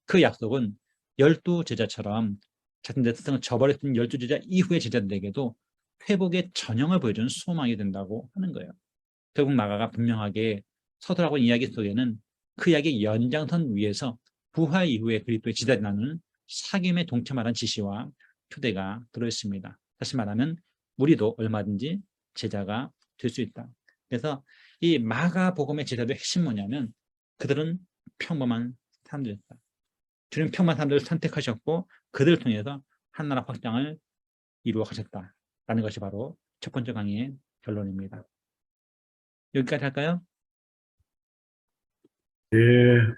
그 약속은 12제자처럼 자신들의 특성을 저버렸던 12제자 이후의 제자들에게도 회복의 전형을 보여주는 소망이 된다고 하는 거예요. 결국 마가가 분명하게 서두라고 이야기 속에는 그 이야기의 연장선 위에서 부활 이후에 그리스도의 제자들이 나누는 사귐에 동참하라는 지시와 초대가 들어있습니다. 다시 말하면 우리도 얼마든지 제자가 될 수 있다. 그래서 이 마가복음의 제자들의 핵심 뭐냐면 그들은 평범한 사람들이었다. 주님 평범한 사람들을 선택하셨고 그들을 통해서 한나라 확장을 이루어 가셨다라는 것이 바로 첫 번째 강의의 결론입니다. 여기까지 할까요? 예.